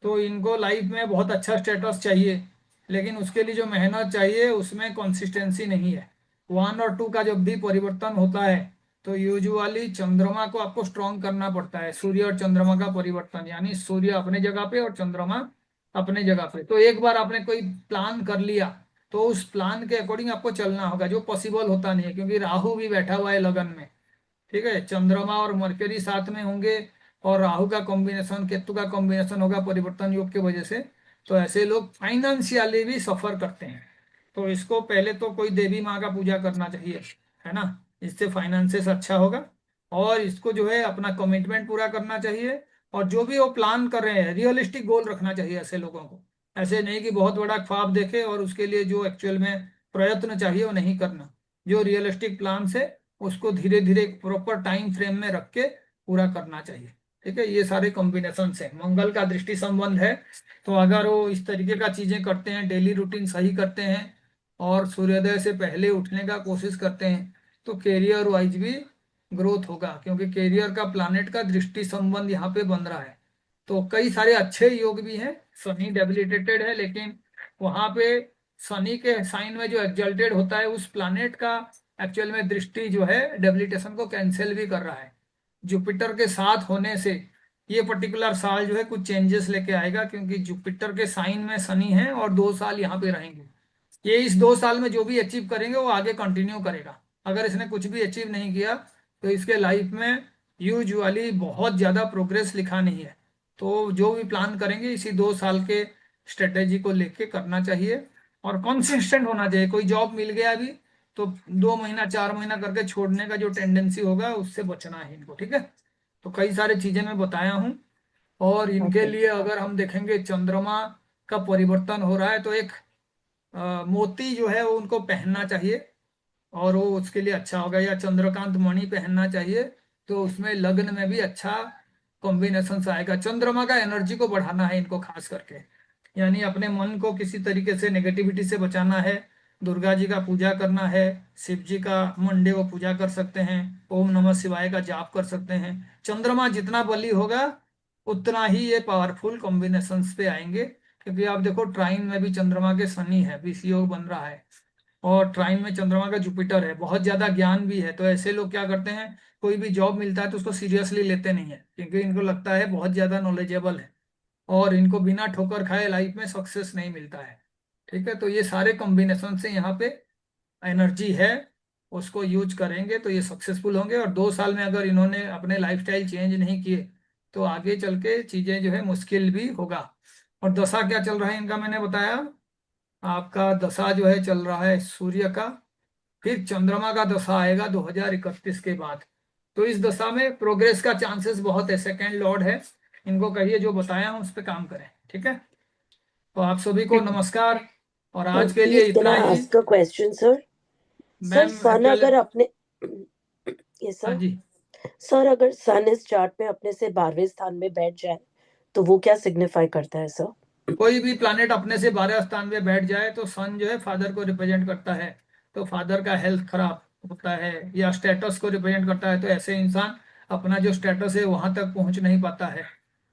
S1: तो इनको लाइफ में बहुत अच्छा स्टेटस चाहिए, लेकिन उसके लिए जो मेहनत चाहिए उसमें कंसिस्टेंसी नहीं है। 1 और 2 का जब भी परिवर्तन होता है तो यूजुअली चंद्रमा को आपको स्ट्रॉन्ग करना पड़ता है। सूर्य और चंद्रमा का परिवर्तन, यानी सूर्य अपने जगह पे और चंद्रमा अपने जगह पे। तो एक बार आपने कोई प्लान कर लिया तो उस प्लान के अकॉर्डिंग आपको चलना होगा, जो पॉसिबल होता नहीं है क्योंकि राहु भी बैठा हुआ है लगन में, ठीक है। चंद्रमा और मरकरी साथ में होंगे और राहु का कॉम्बिनेशन, केतु का कॉम्बिनेशन होगा परिवर्तन योग की वजह से। तो ऐसे लोग फाइनेंशियली भी सफर करते हैं। तो इसको पहले तो कोई देवी माँ का पूजा करना चाहिए, है ना। इससे फाइनेंसेस अच्छा होगा। और इसको जो है अपना कमिटमेंट पूरा करना चाहिए। और जो भी वो प्लान कर रहे हैं रियलिस्टिक गोल रखना चाहिए ऐसे लोगों को। ऐसे नहीं कि बहुत बड़ा ख्वाब देखे और उसके लिए जो एक्चुअल में प्रयत्न चाहिए वो नहीं करना। जो रियलिस्टिक प्लान से उसको धीरे धीरे प्रॉपर टाइम फ्रेम में रख के पूरा करना चाहिए, ठीक है। ये सारे कॉम्बिनेशन है। मंगल का दृष्टि संबंध है, तो अगर वो इस तरीके का चीजें करते हैं, डेली रूटीन सही करते हैं और सूर्योदय से पहले उठने का कोशिश करते हैं तो कैरियर वाइज भी ग्रोथ होगा, क्योंकि कैरियर का प्लानेट का दृष्टि संबंध यहाँ पे बन रहा है। तो कई सारे अच्छे योग भी हैं। शनि डेबिलिटेटेड है, लेकिन वहां पे शनि के साइन में जो एग्जल्टेड होता है उस प्लानेट का एक्चुअल में दृष्टि जो है डेबिलिटेशन को कैंसिल भी कर रहा है। जुपिटर के साथ होने से ये पर्टिकुलर साल जो है कुछ चेंजेस लेके आएगा, क्योंकि जुपिटर के साइन में शनि है और 2 साल यहाँ पे रहेंगे। ये इस 2 साल में जो भी अचीव करेंगे वो आगे कंटिन्यू करेगा। अगर इसने कुछ भी अचीव नहीं किया तो इसके लाइफ में यूजुअली बहुत ज़्यादा प्रोग्रेस लिखा नहीं है। तो जो भी प्लान करेंगे इसी 2 साल के स्ट्रेटेजी को लेके करना चाहिए और कंसिस्टेंट होना चाहिए। कोई जॉब मिल गया अभी तो 2 महीना 4 महीना करके छोड़ने का जो टेंडेंसी होगा उससे बचना है इनको, ठीक है। तो कई सारी चीजें मैं बताया हूँ। और इनके
S4: ओके
S1: लिए अगर हम देखेंगे चंद्रमा का परिवर्तन हो रहा है तो एक मोती जो है वो उनको पहनना चाहिए और वो उसके लिए अच्छा होगा, या चंद्रकांत मणि पहनना चाहिए तो उसमें लग्न में भी अच्छा कॉम्बिनेशन आएगा। चंद्रमा का एनर्जी को बढ़ाना है इनको खास करके, यानी अपने मन को किसी तरीके से नेगेटिविटी से बचाना है। दुर्गा जी का पूजा करना है, शिव जी का मंडे को पूजा कर सकते हैं, ओम नमः शिवाय का जाप कर सकते हैं। चंद्रमा जितना बली होगा उतना ही ये पावरफुल कॉम्बिनेशंस पे आएंगे, क्योंकि आप देखो ट्राइन में भी चंद्रमा के शनि है, विषयोग बन रहा है, और ट्राइन में चंद्रमा का जुपिटर है, बहुत ज्यादा ज्ञान भी है। तो ऐसे लोग क्या करते हैं, कोई भी जॉब मिलता है तो उसको सीरियसली लेते नहीं है, क्योंकि इनको लगता है बहुत ज्यादा नॉलेजेबल है और इनको बिना ठोकर खाए लाइफ में सक्सेस नहीं मिलता है, ठीक है। तो ये सारे कॉम्बिनेशन से यहाँ पे एनर्जी है, उसको यूज करेंगे तो ये सक्सेसफुल होंगे। और 2 साल में अगर इन्होंने अपने लाइफस्टाइल चेंज नहीं किए तो आगे चल के चीजें जो है मुश्किल भी होगा। और दशा क्या चल रहा है इनका मैंने बताया, आपका दशा जो है चल रहा है सूर्य का, फिर चंद्रमा का दशा आएगा 2031 के बाद। तो इस दशा में प्रोग्रेस का चांसेस बहुत है, सेकेंड लॉर्ड है। इनको कहिए जो बताया हूं उस पर काम करें, ठीक है। तो आप सभी को नमस्कार और आज के लिए
S3: प्लीज कैन
S1: इतना
S3: आई
S1: ही।
S3: Ask a question sir? Sir
S1: ma'am
S3: सन
S1: एक्चुअली
S3: अगर अपने ये
S1: हाँ
S3: सर
S1: जी,
S3: सर अगर सन इस चार्ट में अपने से 12वें स्थान में बैठ जाए तो वो क्या सिग्निफाई करता है सर?
S1: कोई भी प्लानेट अपने से 12 स्थान में बैठ जाए तो सन जो है फादर को रिप्रेजेंट करता है, तो फादर का हेल्थ खराब होता है, या स्टेटस को रिप्रेजेंट करता है, तो ऐसे इंसान अपना जो स्टेटस है वहां तक पहुंच नहीं पाता है।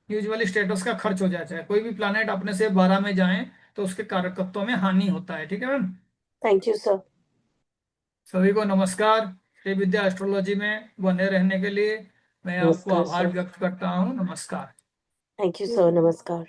S1: यूजुअली स्टेटस का खर्च हो जाता है। कोई भी प्लानेट अपने से 12 में जाए तो उसके कारकत्व में हानि होता है, ठीक है मैम।
S3: Thank you sir.
S1: सभी को नमस्कार। श्री विद्या एस्ट्रोलॉजी में बने रहने के लिए मैं आपको
S3: नमस्कार
S1: आभार
S3: सर।
S1: व्यक्त करता हूँ। नमस्कार।
S3: Thank you sir. नमस्कार।